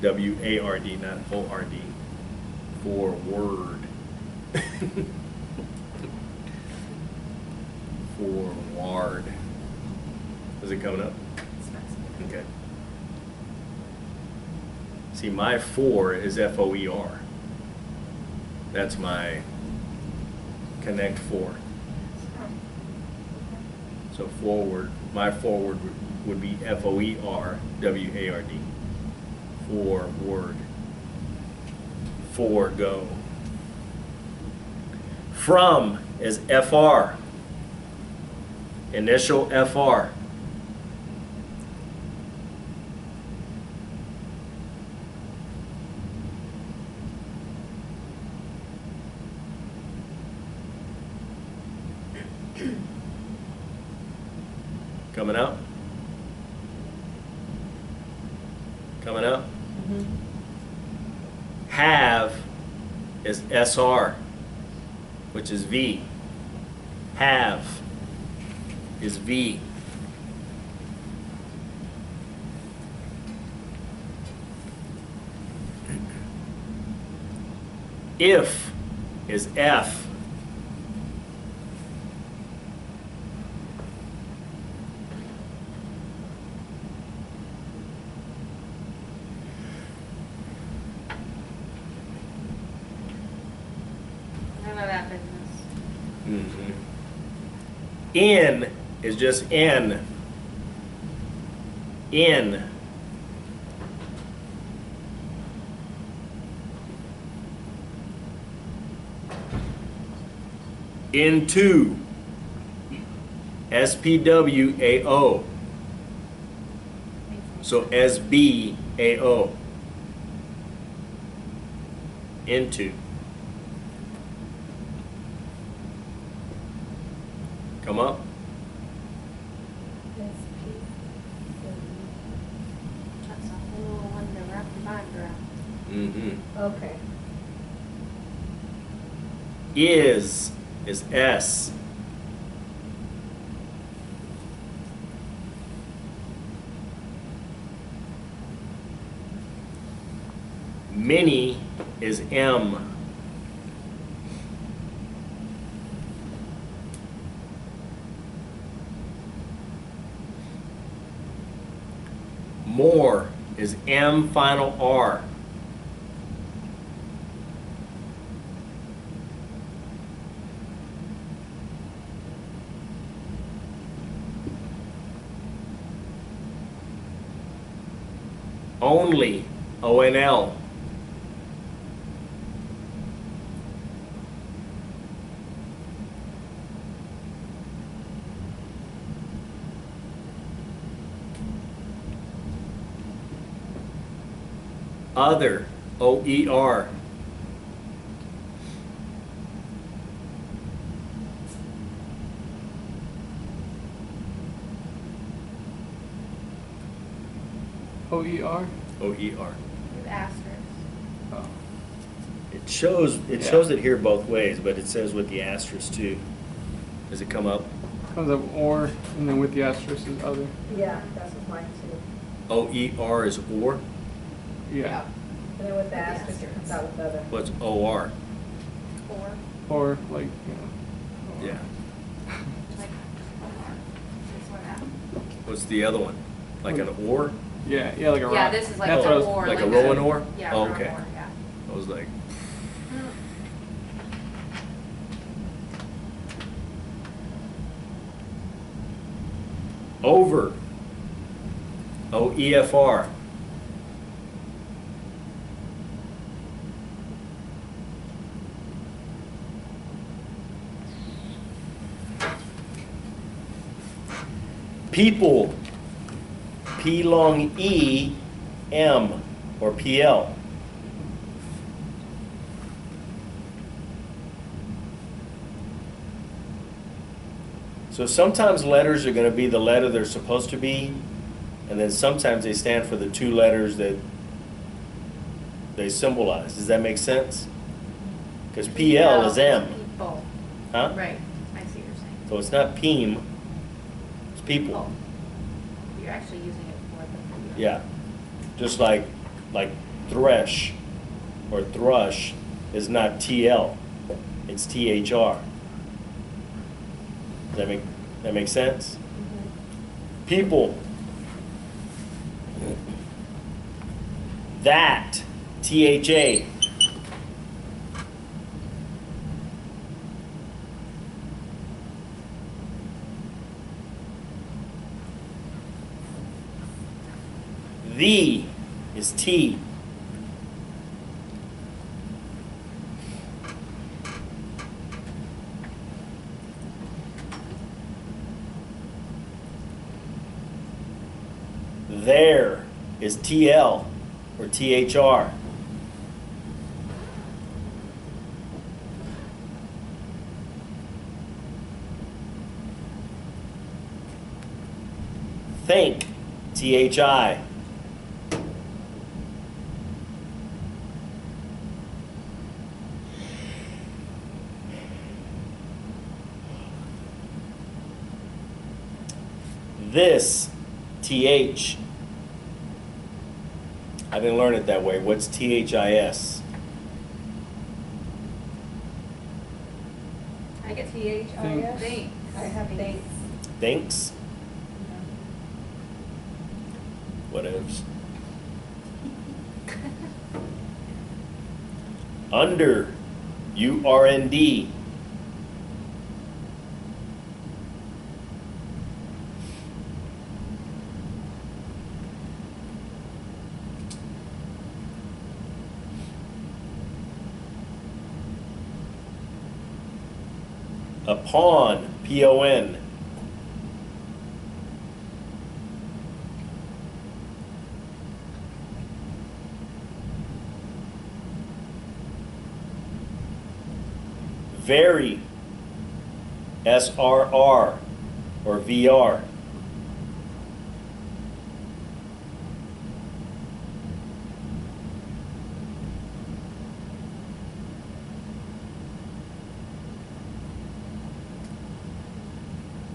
W-A-R-D, not O-R-D. Forward. Forward. Is it coming up? Okay. See, my 4 is F-O-E-R. That's my connect 4. So forward, my forward would be F-O-E-R, W-A-R-D. Forward. Forego. From is F-R. Initial F-R. Coming out? Coming out? Have is SR, which is V. Have is V. If is F. In is just N. In. Into. SPWAO. So SBAO. Into. Come up. That's a whole one to wrap your mind around. Mm-hmm. Okay. Is S. Many is M. More is M final R. Only ONL. Other, OER. OER. OER. With asterisks. Oh. It shows Yeah. it here both ways, but it says with the asterisk too. Does it come up? Comes up or, and then with the asterisk is other. Yeah, that's what mine too. OER is or? Yeah. And then with the asterisk, it comes out with other. What's OR? Or, Or like, you know. Yeah. like, this one out. What's the other one? Like an or? Yeah, yeah, like a Yeah, rock. this is like That's the what I was- or. Like a a- rowan or? Yeah, Oh, rowan okay. or, yeah. I was like, over. OEFR. People. P long E M or PL. So sometimes letters are going to be the letter they're supposed to be, and then sometimes they stand for the two letters that they symbolize. Does that make sense? Because PL is M. People. Huh? Right, I see what you're saying. So it's not PEEM, it's people. Oh. You're actually using it for the. Yeah. Just like thresh or thrush is not TL, it's THR. Does that make sense? People. That, THA. The is T. There is TL or THR. Think, THI. This, TH. I didn't learn it that way. What's THIS? I get TH. Thanks. Thanks. I have thanks. Thanks? Whatevs. Under, URND. Upon, P-O-N. Very, S-R-R, or V-R.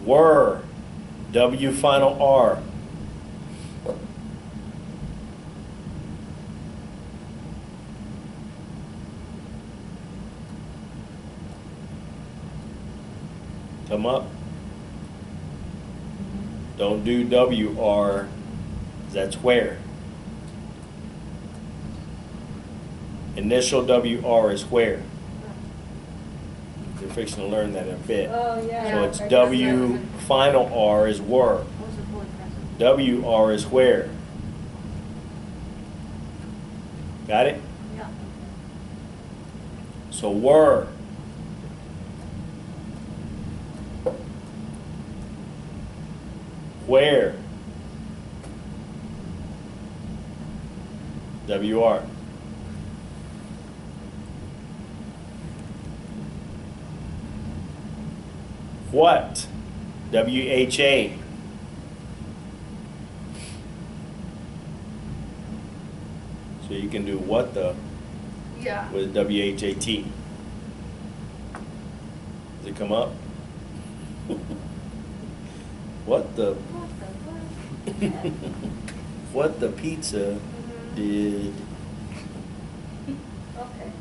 Were, W final R. Come up. Don't do W-R, that's where. Initial W-R is where. You're fixing to learn that in a bit. Oh, yeah. So it's I W final R is were. Those are fully present. W-R is where. Got it? Yeah. So were. Where? W-R. What? W-H-A. So you can do what the Yeah. with W-H-A-T. Does it come up? What the? What the pizza did? Okay.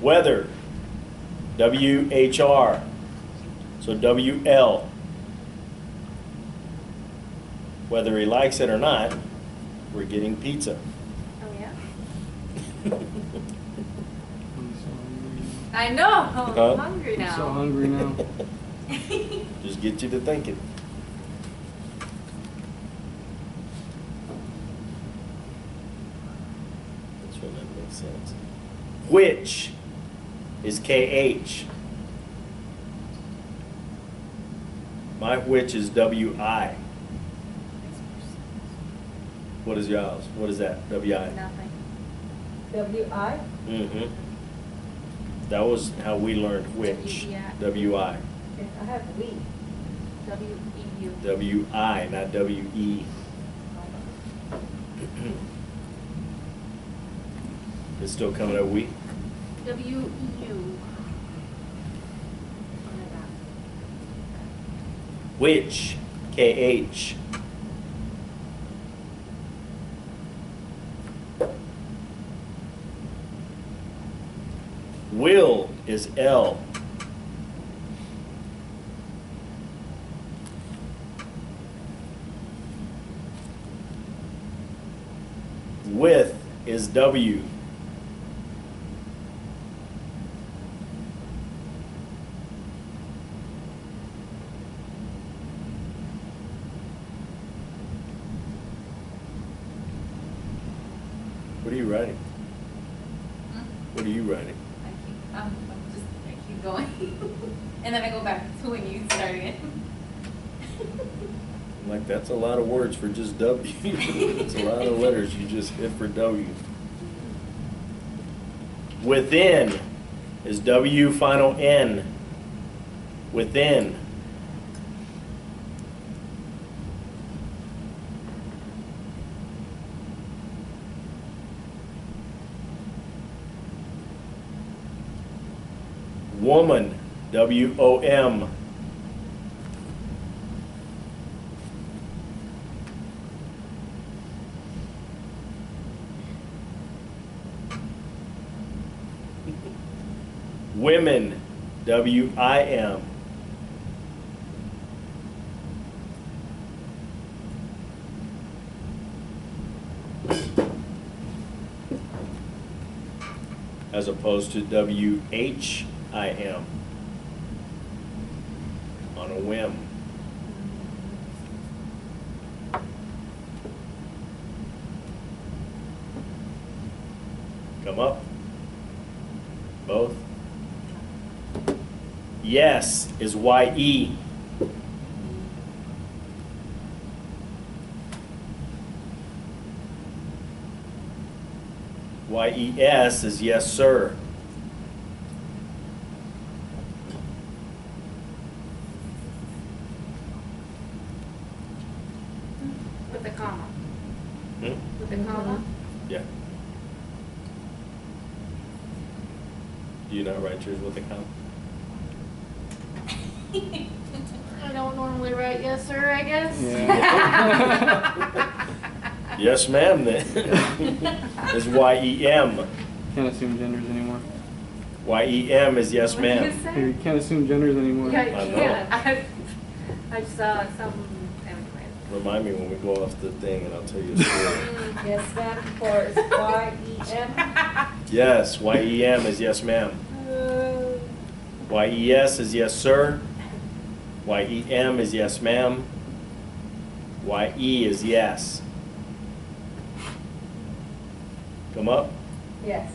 Weather. W-H-R. So W-L. Whether he likes it or not, we're getting pizza. Oh, yeah? I'm so hungry. I know. Huh? I'm hungry now. I'm so hungry now. Just get you to thinking. That's when that makes sense. Which is KH. My which is WI. What is y'all's? What is that? WI? Nothing. W-I? Mm-hmm. That was how we learned which. WI. I have we. W-E-U. WI, not WE. It's still coming out we. W-E-U. Which, KH. Will is L. With is W. What are you writing? What are you writing? I keep going. And then I go back to when you start again. I'm like, that's a lot of words for just W. It's a lot of letters you just hit for W. Within is W final N. Within. Woman, W-O-M. Women, W-I-M. As opposed to W-H-I-M. On a whim. Come up. Both. Yes is YE. YES is yes, sir. With a comma. Hmm? With a comma? Yeah. Do you not write yours with a comma? I don't normally write yes, sir, I guess. Yeah. Yes, ma'am, then. Is YEM. Can't assume genders anymore. YEM is yes, What did you ma'am. say? Hey, you can't assume genders anymore. Yeah, you I know. can't. I saw something, anyway. Remind me when we go off the thing and I'll tell you a story. Yes, ma'am, for is Y-E-M. Yes, YEM is yes, ma'am. YES is yes, sir. YEM is yes, ma'am. YE is yes. Come up, Yes,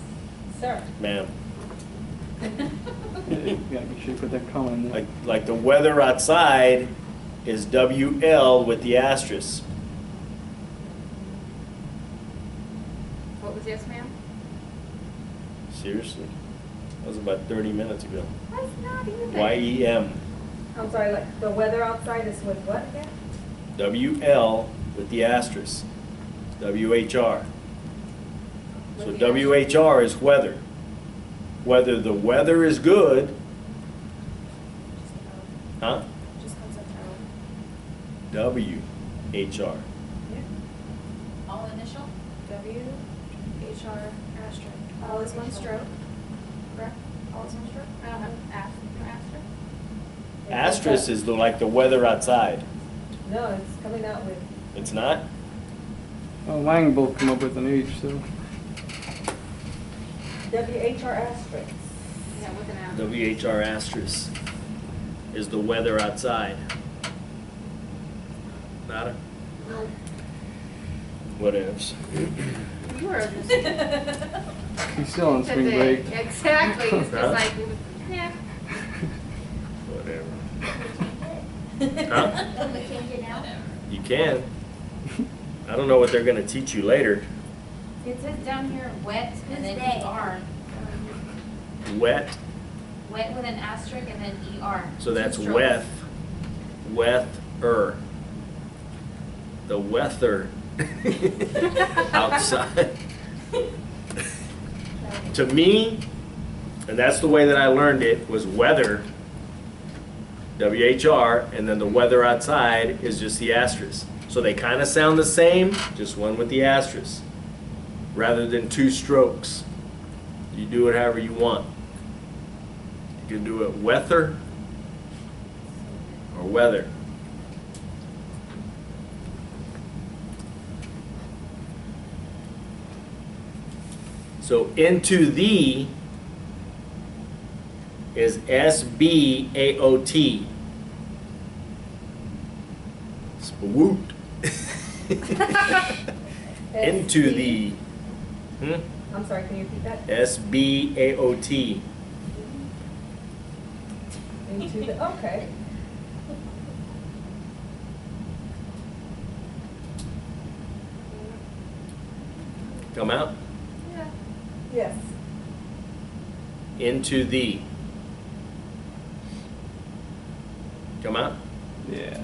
sir. ma'am. You gotta make sure you put that comma in there. Like the weather outside is WL with the asterisk. What was yes, ma'am? Seriously? That was about 30 minutes ago. That's not even. YEM. I'm sorry, like, the weather outside is with what again? WL with the asterisk. WHR. So With the WHR is weather. Whether the weather is good, huh? Just comes up WHR. All initial? W-H-R asterisk. All is one stroke. Correct? All is one stroke? I don't have asterisk. Asterisk is like the weather outside. No, it's coming out with, It's not? Oh, mine both come up with an H, so. W-H-R asterisk. Yeah, with an asterisk. WHR asterisk is the weather outside. Nada? No. Whatevs. You were just. He's still on spring break. Exactly, it's just Huh? like, yeah. Whatever. Huh? Can we change it now? You can. I don't know what they're gonna teach you later. It says down here wet and then ER. Wet, Wet with an asterisk and then ER. so that's Two strokes. weather. The weather outside. To me, and that's the way that I learned it, was weather, WHR, and then the weather outside is just the asterisk. So they kind of sound the same, just one with the asterisk, rather than two strokes. You do it however you want. You can do it weather or weather. So into the is SBAOT. Spoot. Into the I'm sorry, can you repeat that? SBAOT. Into the, okay. Come out. Yeah. Yes. Into the. Come out. Yeah.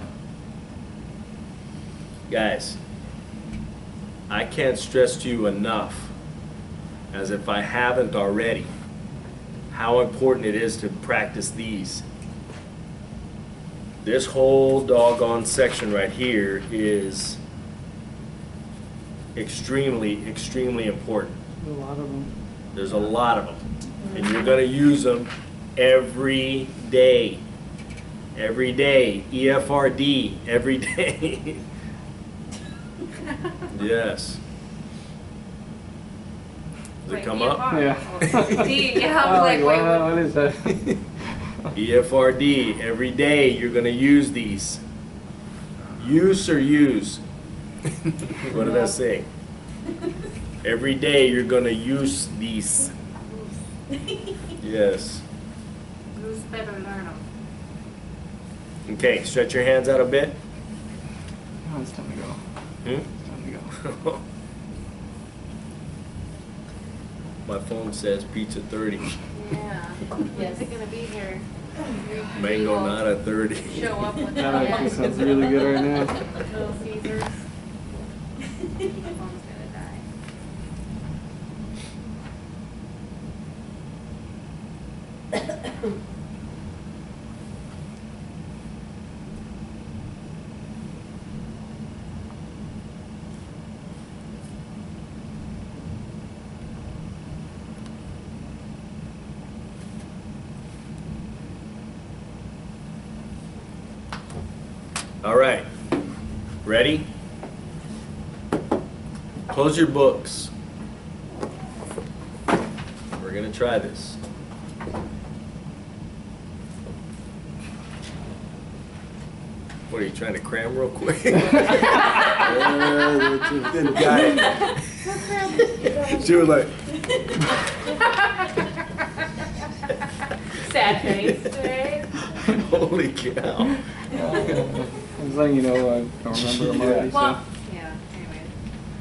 Guys, I can't stress to you enough, as if I haven't already, how important it is to practice these. This whole doggone section right here is extremely, extremely important. A lot of them. There's a lot of them. And you're going to use them every day. Every day. EFRD, every day. Yes. Does it Wait, come EFR. up? Yeah. Oh, D, yeah, I was like, wait, wow, what? what is that? EFRD, every day you're going to use these. Use or use? What did I say? Every day you're going to use these. Yes. Who's better learn them? Okay, stretch your hands out a bit. Oh, it's time to go. Hmm? It's time to go. My phone says pizza 30. Yeah. Yes. Is it gonna be here? Mango not a 30. Show up with That actually sounds really good right now. Little Caesars. Phone's gonna die. All right. Ready? Close your books. We're going to try this. What are you trying to cram real quick? Got it. She was like, Sad face, right? holy cow. Just letting you know I don't remember them already, so. Well, yeah, anyway.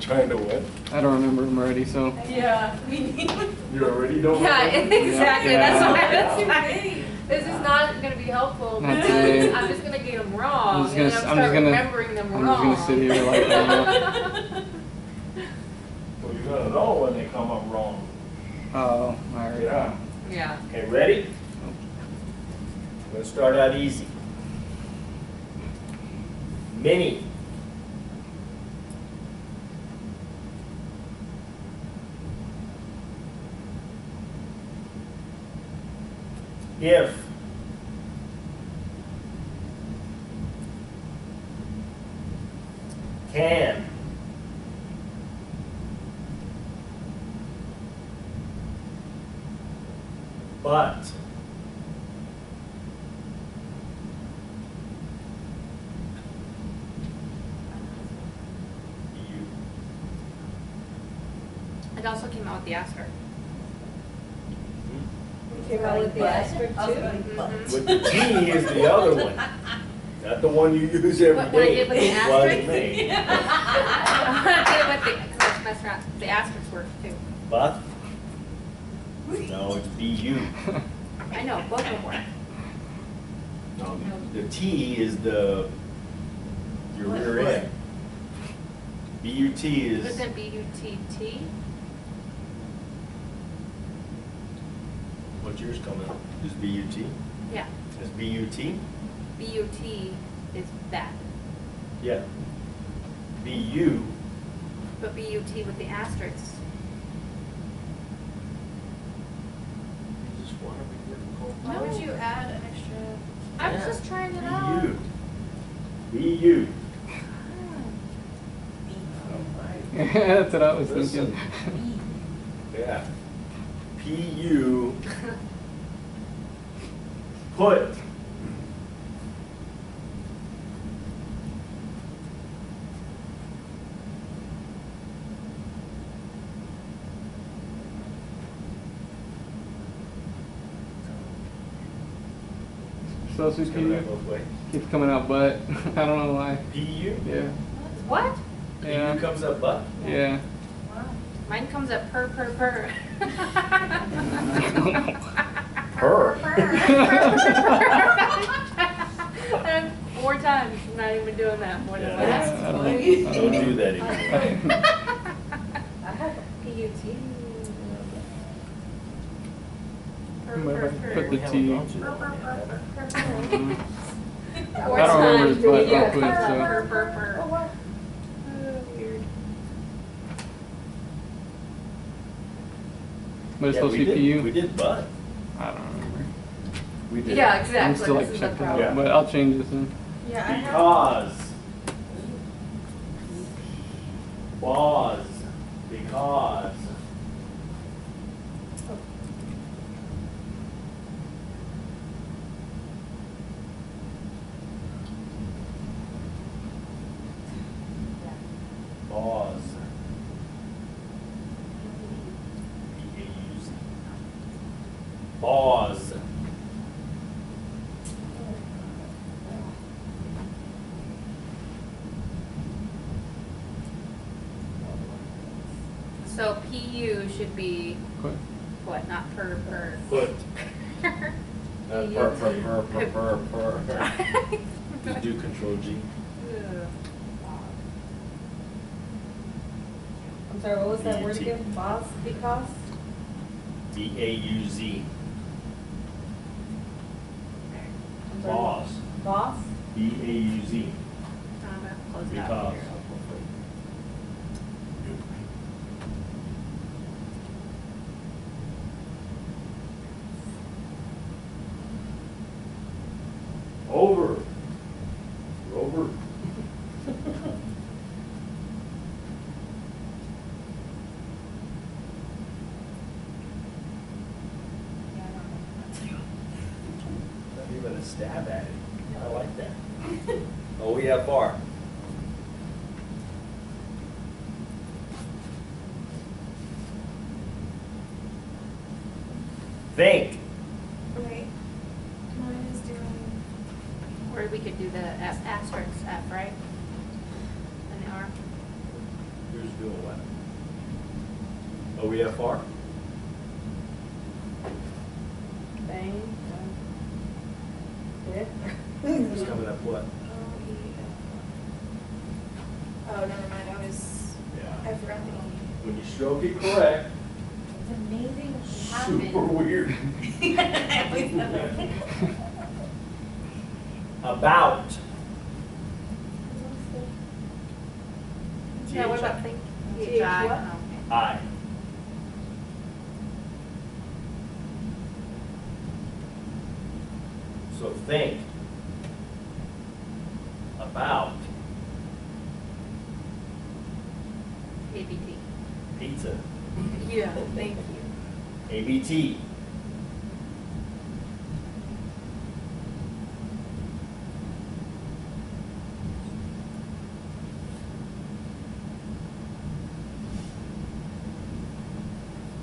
Trying to what? I don't remember them already, so. Yeah, we need. You already don't Yeah, remember? exactly, Yeah. that's why That's it's right. this is not gonna be helpful Not because today. I'm just gonna get them wrong, I'm and then just I'm gonna- start remembering them I'm wrong. just gonna sit here like that. Well, you're gonna know when they come up wrong. Oh, alright. Yeah. Yeah. Okay, ready? Let's start out easy. Mini. If. Can. But. You. It also came out with the asterisk. Came out with the asterisk too. Mhm. With the T is the other one. Not the one you use every What, when I day. did with the Well, it asterisk? may. I did with the, that's right, the asterisks work too. But? No, it's BU. I know, both of them work. No, the T is the, your rear end. BUT is, Isn't B-U-T-T? what's yours coming up? Is BUT? Yeah. Is BUT? B-U-T is that, Yeah. BU, but B-U-T with the asterisks. Why would you add an extra? I was just trying it out. BU. BU. That's what I was Listen. thinking. Yeah. PU. Put. So It's coming out CPU both ways. keeps coming out, but I don't know why. PU? Yeah. What? Yeah. PU comes up butt? Yeah. Mine comes up per. Her. And 4 times, I'm not even doing that more than Yeah. once. Don't do that anymore. I have a PUT. Put the T. Four I don't remember times, his butt yeah, real quick, comes up so. per. Oh, wow. Weird. But it's Yeah, supposed we to be did- PU. We did butt. I don't remember. We did. Yeah, I'm exactly. still This like is the checked out, problem. Yeah. but I'll change this in. Yeah, I have. Because. Was. Because. Was. B-A-U-Z. Was. So PU should be Put. what, not per. Put. Per. Just do Control G. I'm sorry, what was that word DUT. again? Boss, because? D-A-U-Z. I'm sorry. Boss. Boss? B-A-U-Z. I'm gonna close it out Because. here. Over. Over. Not even a stab at it. I like that. OEFR. Think. Okay. Mine is doing, Or we could do the asterisk F, right? And the R. Yours doing what? OEFR? Bang. Yeah. It's coming up what? oh, never mind, I forgot the E. When you stroke it correct, It's amazing what super weird. happened. About. Yeah, what about think? TH THI? what? Oh, okay. I. So think about ABT. pizza. Yeah, thank you. ABT.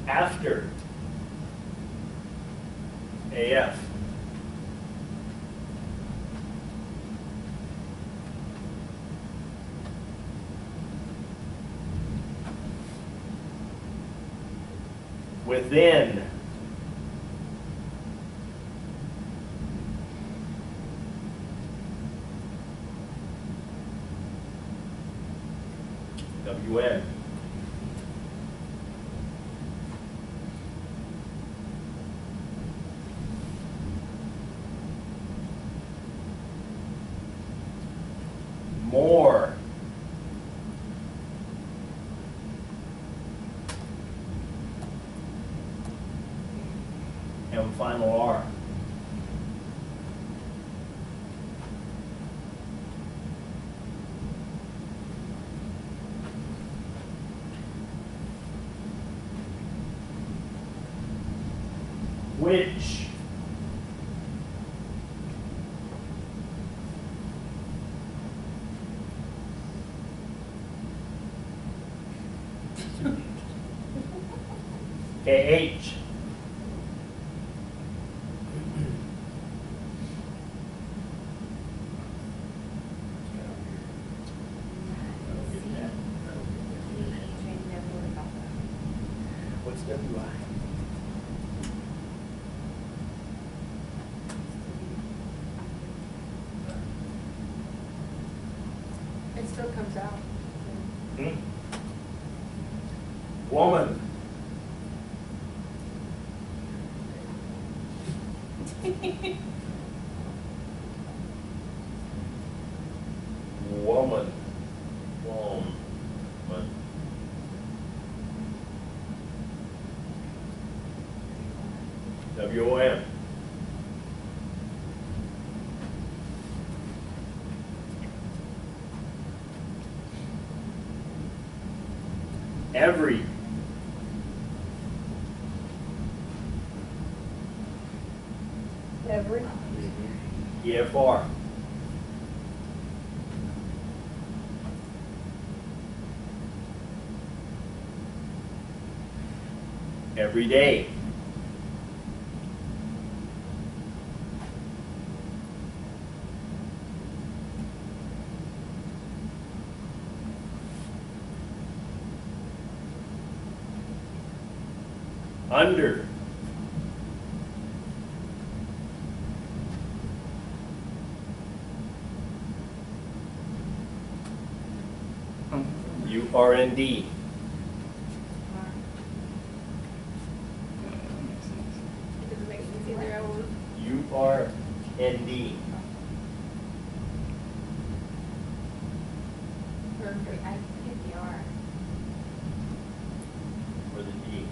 After. AF. Within. WN. More. And final R. Which. KH. What's WI? It still comes out. Hmm? Woman. Woman. Woman. WOM. Every. Every. EFR. Every day. Under. Oh, URND. yeah, that makes sense. It doesn't make sense either. I will. URND. Perfect. I hit the R. Or the D.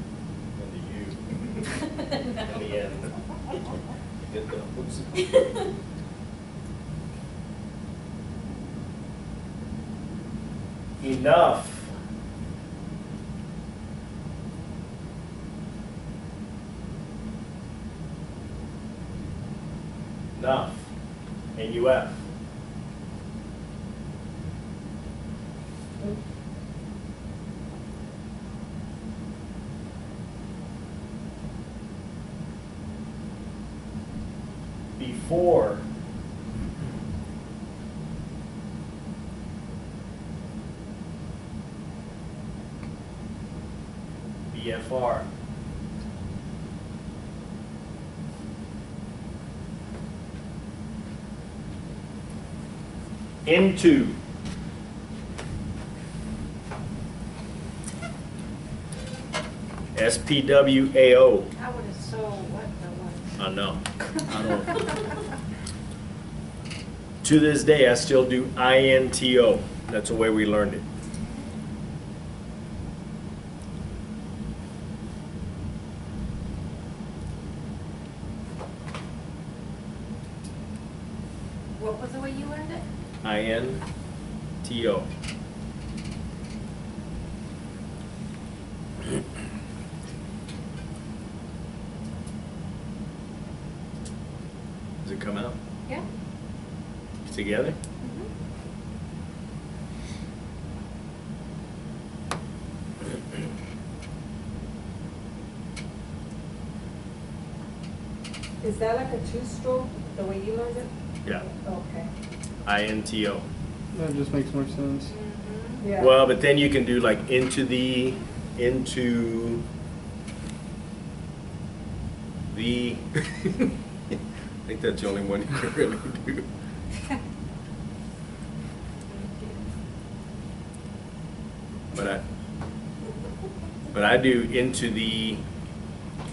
And the U. And the N. Get the, oops. Enough. Enough. NUF. Before. BFR. Into. SPWAO. That one is so, what the one? I know. I don't. To this day, I still do INTO. That's the way we learned it. What was the way you learned it? INTO. Does it come out Yeah. together? Is that like a two-stroke, the way you learned it? Yeah. Okay. INTO. That just makes more sense. Yeah. Well, but then you can do like into the. I think that's the only one you can really do. But I do into the,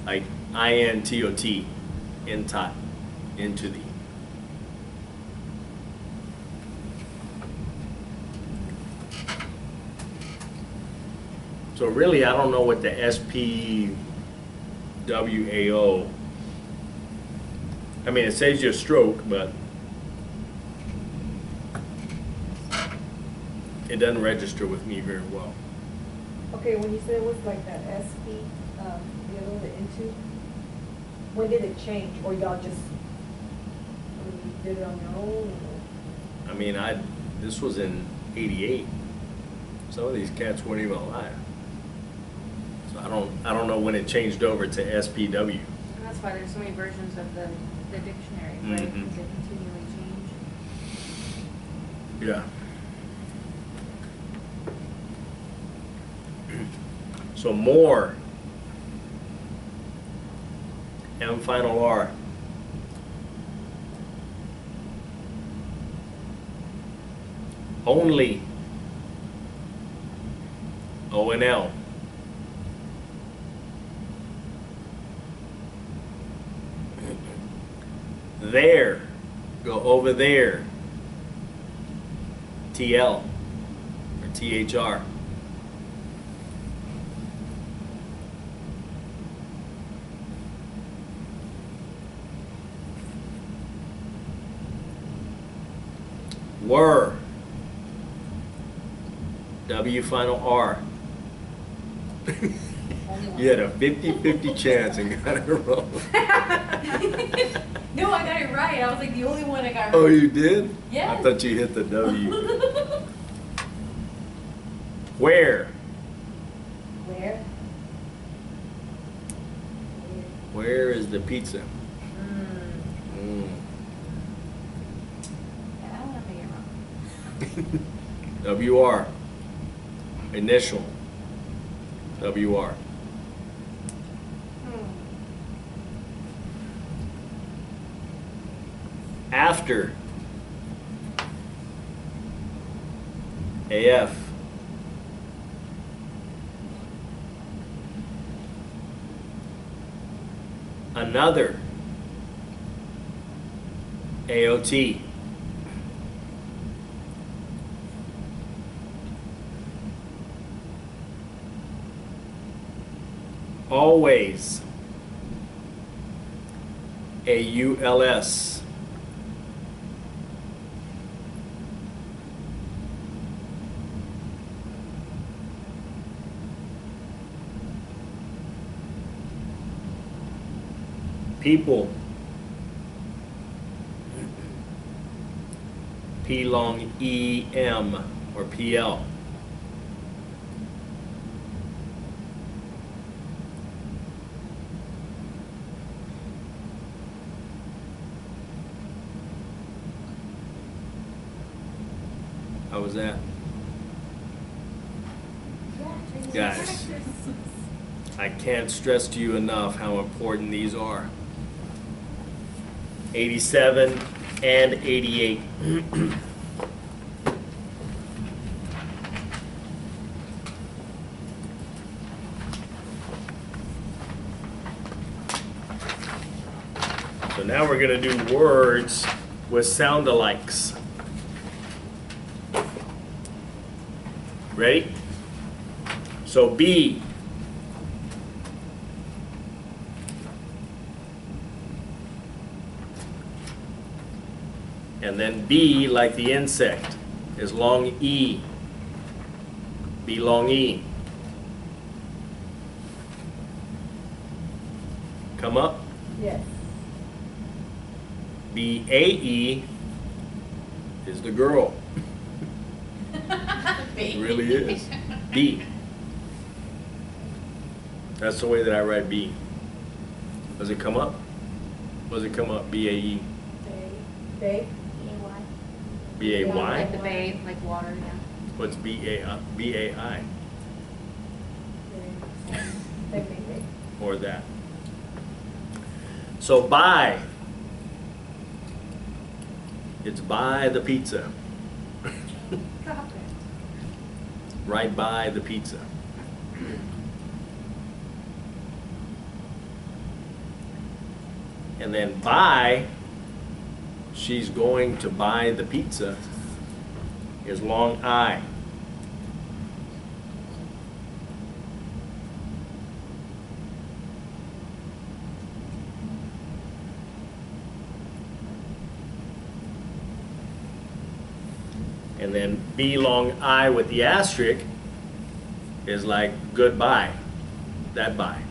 like INTOT, INTOT, into the. So really, I don't know what the SPWAO, I mean, it saves you a stroke, but it doesn't register with me very well. Okay, when you said it was like that SP, the other one, the into, when did it change? Or y'all just, when you did it on your own? I mean, this was in '88. Some of these cats weren't even alive. So I don't know when it changed over to SPW. And that's why there's so many versions of the dictionary, right? Mhm. Because they continually change. Yeah. So more. M final R. Only. O and L. There. Go over there. TL or THR. Were. W final R. You had a 50-50 chance and got it wrong. No, I got it right. I was like the only one I got right. Oh, you did? Yes. I thought you hit the W. Where? Where? Where is the pizza? Mm. Yeah, I don't want to figure it out. WR. Initial. WR. after AF. Another AOT. Always AULS. People. P long EM or PL. How was that? Guys, I can't stress to you enough how important these are. 87 and 88. So now we're going to do words with sound-alikes. Ready? So B. And then B, like the insect, is long E. B long E. Come up. Yes. B-A-E is the girl. It really is. B. That's the way that I write B. Does it come up? Does it come up? B-A-E. Babe. B-A-Y? Like the babe, like water, yeah. What's B-A-I? B-A-I? Babe. Or that. So buy. It's buy the pizza. Right by the pizza. And then buy, she's going to buy the pizza, is long I. And then B long I with the asterisk is like goodbye, that bye.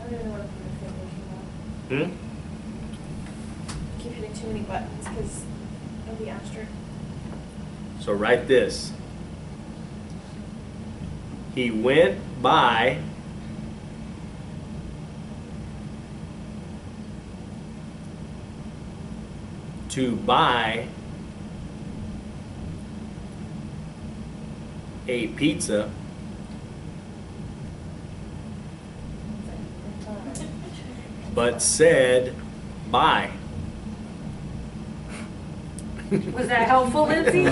I don't even want to put my fingers in that. Keep hitting too many buttons because of the asterisk. So write this. He went by to buy a pizza but said bye. Was that helpful, Lindsay?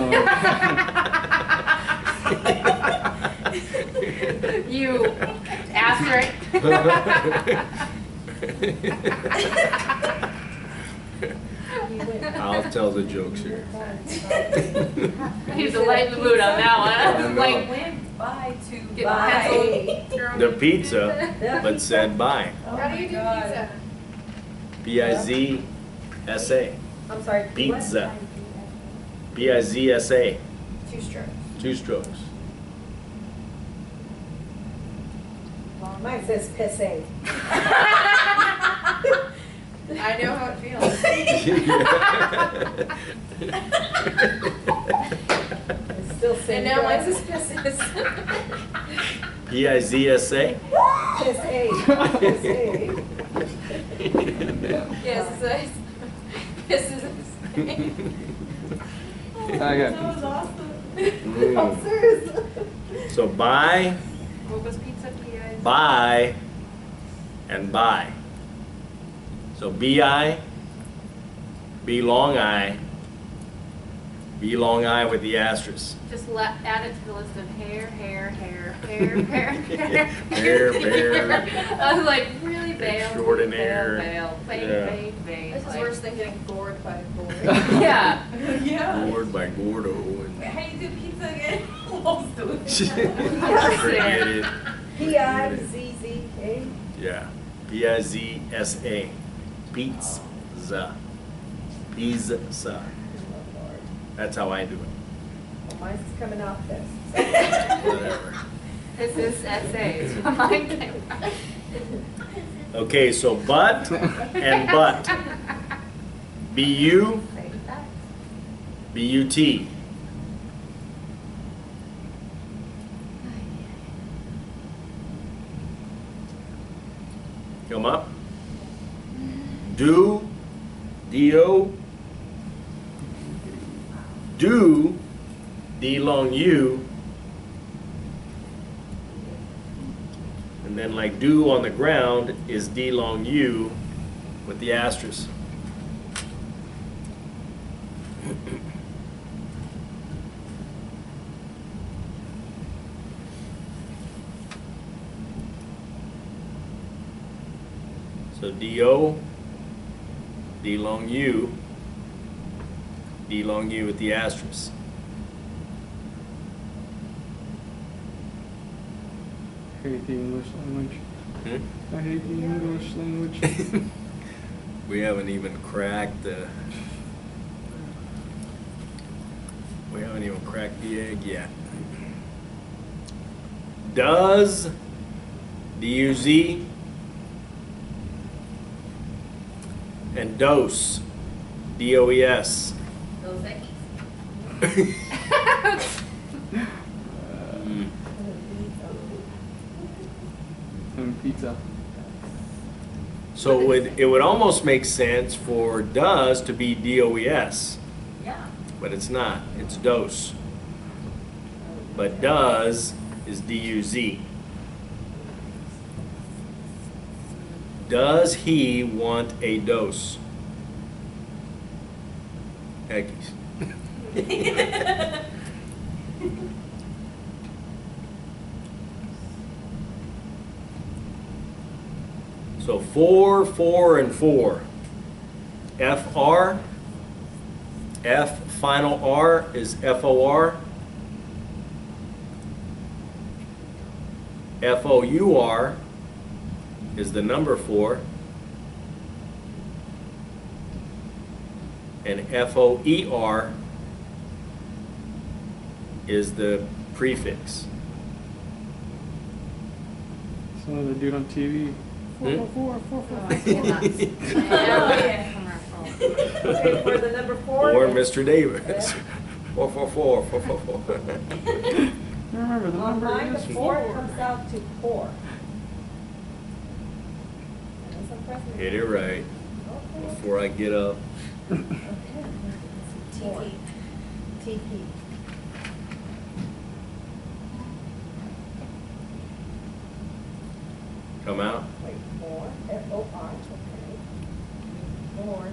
You asterisk. I'll tell the jokes here. He's to lighten the mood on that one. Like, Went by to Get buy. The pizza but said bye. How do you do pizza? P-I-Z-S-A. I'm sorry. Pizza. P-I-Z-S-A. 2 strokes. 2 strokes. Mine says pisse. I know how it feels. It's still saying. And now mine says pisses. P-I-Z-S-A? Pisse. Pisse. Yes, it says pisses. I got That was awesome. Mm. I'm serious. So buy, What was pizza, P.I.? buy, and buy. So B-I, B long I, B long I with the asterisk. Just add it to the list of hair, hair, hair, hair, hair, hair. Hair, hair. I was like, really bail. Extraordinaire. Bail, bail, Yeah. bail, bail. This is like- worse than getting gored by a board. Yeah. Yeah. Gourd by Gordo and. How you do pizza again? Let's do it. Forget it. P-I-Z-Z-A. Yeah. P-I-Z-S-A. Pizza. Pizza. That's how I do it. Well, mine's coming off this. Whatever. This is S.A. so mine came from. Okay, so but and but. B-U, Say that. B-U-T. Come up. Do, D-O. Do, D long U. And then like do on the ground is D long U with the asterisk. So D-O, D long U, D long U with the asterisk. I hate the English language. Hmm? I hate the English language. We haven't even cracked the. We haven't even cracked the egg yet. Does, D-U-Z, and dose, D-O-E-S. Those Eckies. Mm. And pizza. So it would almost make sense for does to be D-O-E-S, Yeah. but it's not. It's dose. But does is D-U-Z. Does he want a dose? Eggies. So 4, 4, and 4. F-R. F final R is F-O-R. F-O-U-R is the number 4. And F-O-E-R is the prefix. Some of the dude on TV. Hmm? 444. Yeah. Okay, for the number 4. Or Mr. Davis. 444, 444. Remember the On number mine, the is 4 comes out to 4. That's impressive. Hit it right Okay. before I get up. Okay. 4. TP. Come out. Wait, 4, F-O-R, okay. 4,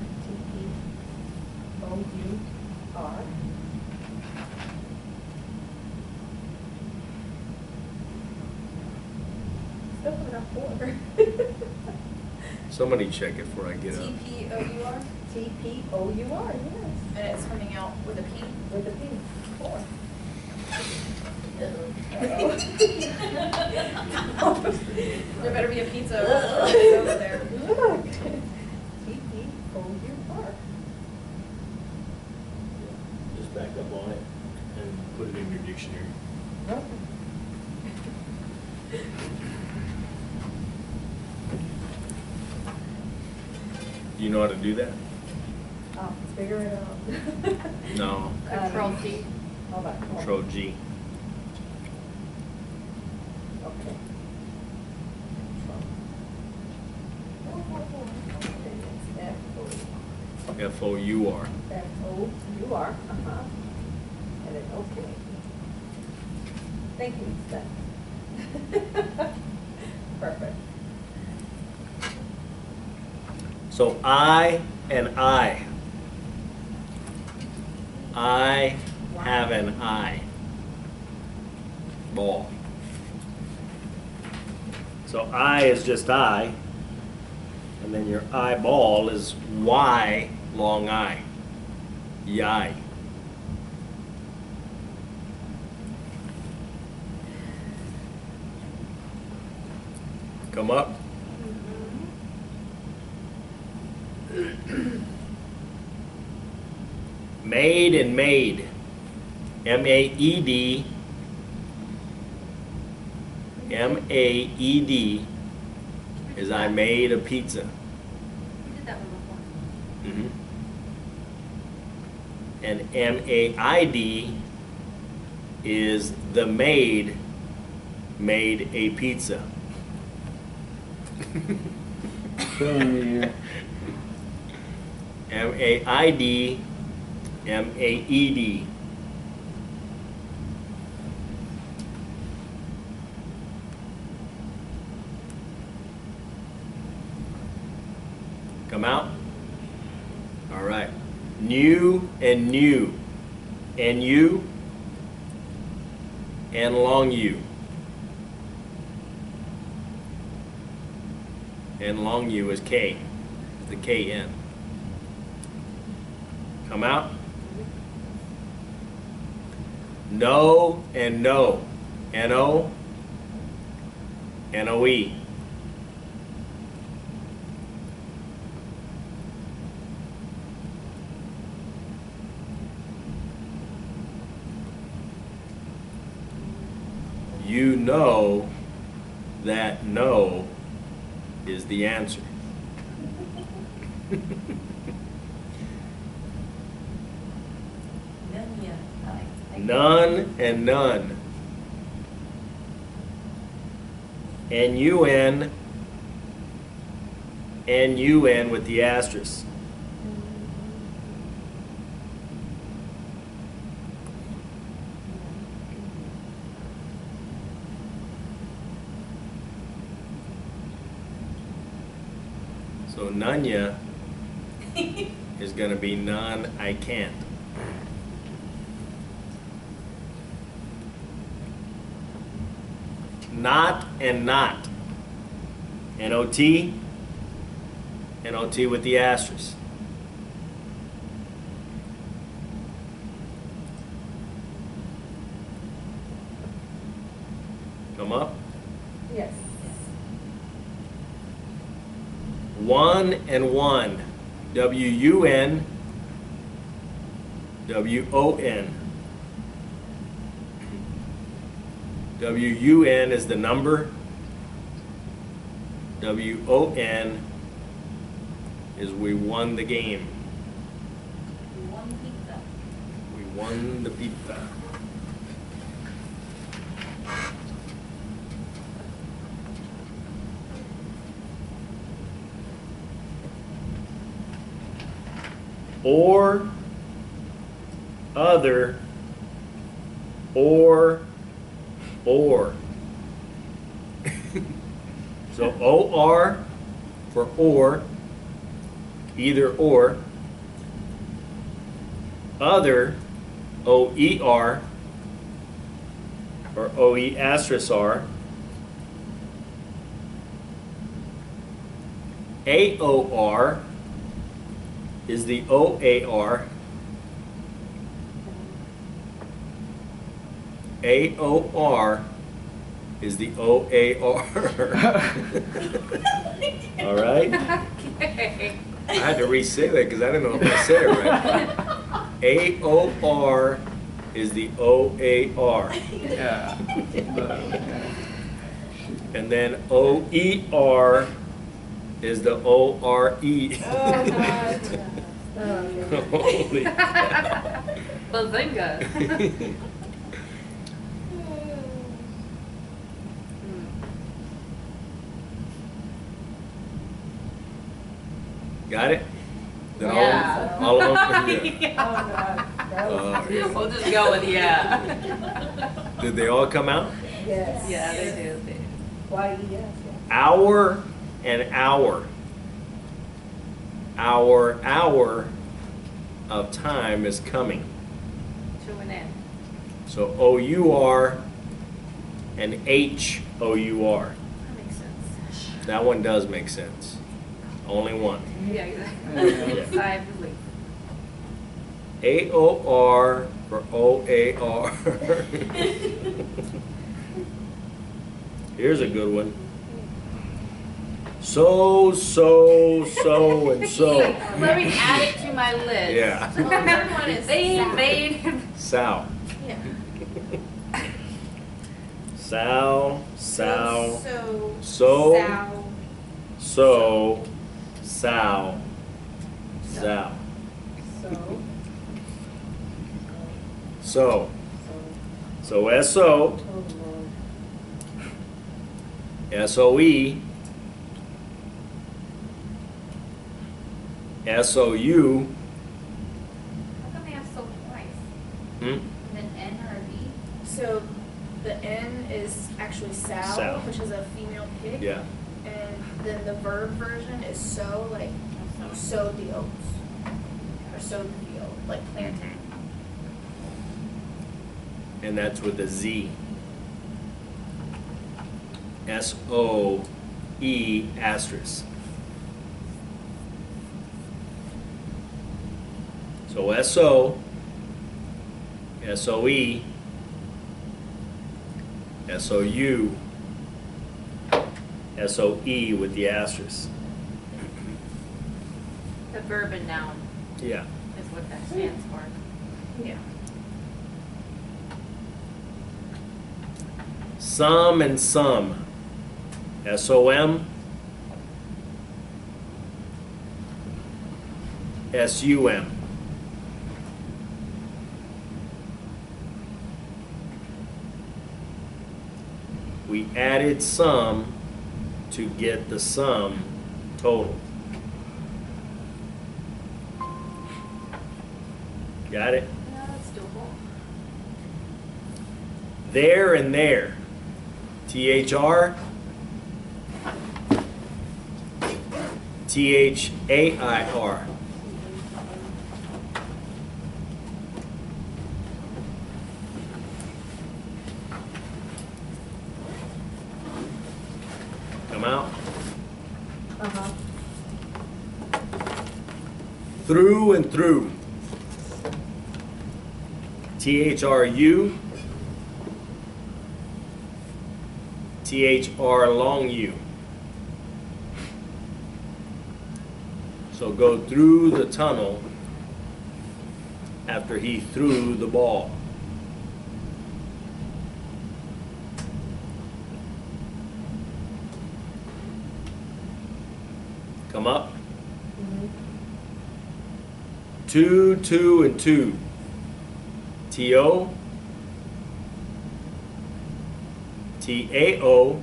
T-P-O-U-R. Still coming up 4. Somebody check it before I get up. T-P-O-U-R, T-P-O-U-R, yes, and it's coming out with a P. with a P, 4. There better be a pizza over there. Look, T-P-O-U-R. Just back up on it and put it in your dictionary. Okay. Do you know how to do that? Let's figure it out. No. Control C. How about Control G. Okay. F-O. F-O-U-R. F-O-U-R, and then okay. Thank you, Lisa. Perfect. So I and I. I have an eye. Ball. So I is just I, and then your eyeball is Y, long I. Yai. Come up. Made and made. M-A-E-D. M-A-E-D is I made a pizza. We did that one before. And M-A-I-D is the maid made a pizza. Killing me here. M-A-I-D, M-A-E-D. Come out? All right. New and new. And you and long you. And long you is K. Is the K-N. Come out? No and no. N-O. N-O-E. You know that no is the answer. None and none. N-U-N, N-U-N with the asterisk. So Nunya is going to be none I can't. Not and not. N-O-T, N-O-T with the asterisk. Come up. Yes. One and one. W-U-N, W-O-N. W-U-N is the number. W-O-N is we won the game. One pizza. We won the pizza. Or, other, or. So O-R for or, either or. Other, O-E-R, or O-E asterisk R. A-O-R is the O-A-R. A-O-R is the O-A-R. All right? Okay. I had to re-say that because I didn't know if I said it right. A-O-R is the O-A-R. Yeah. Okay. And then O-E-R is the O-R-E. Oh, God. Holy cow. Bazinga. Got it? Then Yeah. all of them? Yeah. Oh, God. That was Oh, yeah. We'll just go with yeah. Did they all come out? Yes. Yeah, they do. Y-E-S, yeah. Hour and hour. Our hour of time is coming. To an end. So O-U-R and H-O-U-R. That makes sense. That one does make sense. Only one. Yeah, exactly. I believe. A-O-R for O-A-R. Here's a good one. So, and so. Let me add it to my list. Yeah. Well, the third one is They Sal. invade. Sal. Yeah. Sal, So. So. Sal. so, Sal, Sal. So. So, So. S-O, Oh, Lord. S-O-E, S-O-U, How come they have so twice? hmm? And then N or a V? So the N is actually Sal, Sal. which is a female pig. Yeah. And then the verb version is sow, like sow the oats. Or sow the field, like planting. And that's with a Z. S-O-E asterisk. So S-O, S-O-E, S-O-U, S-O-E with the asterisk. The verb and noun Yeah. is what that stands for. Yeah. Some and some. S-O-M, S-U-M. We added some to get the sum total. Got it? Yeah, that's doable. There and there. T-H-R, T-H-A-I-R. Come out. Uh-huh. Through and through. T-H-R-U, T-H-R long U. So go through the tunnel after he threw the ball. Come up. Mhm. Two, two, and two. T-O, T-A-O,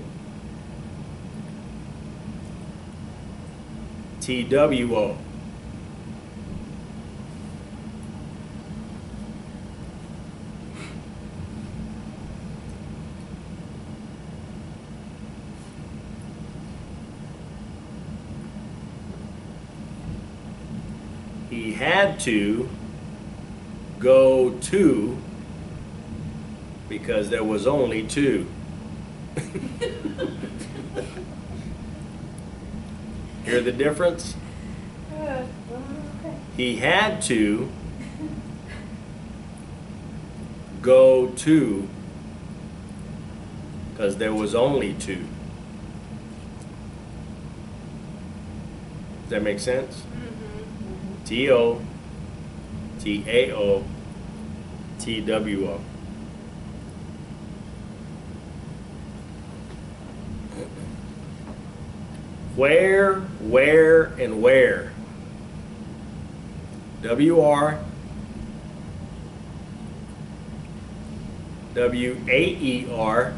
T-W-O. He had to go to because there was only two. Hear the difference? Okay. He had to go to because there was only two. Does that make sense? T-O, T-A-O, T-W-O. Where, and where. W-R, W-A-E-R,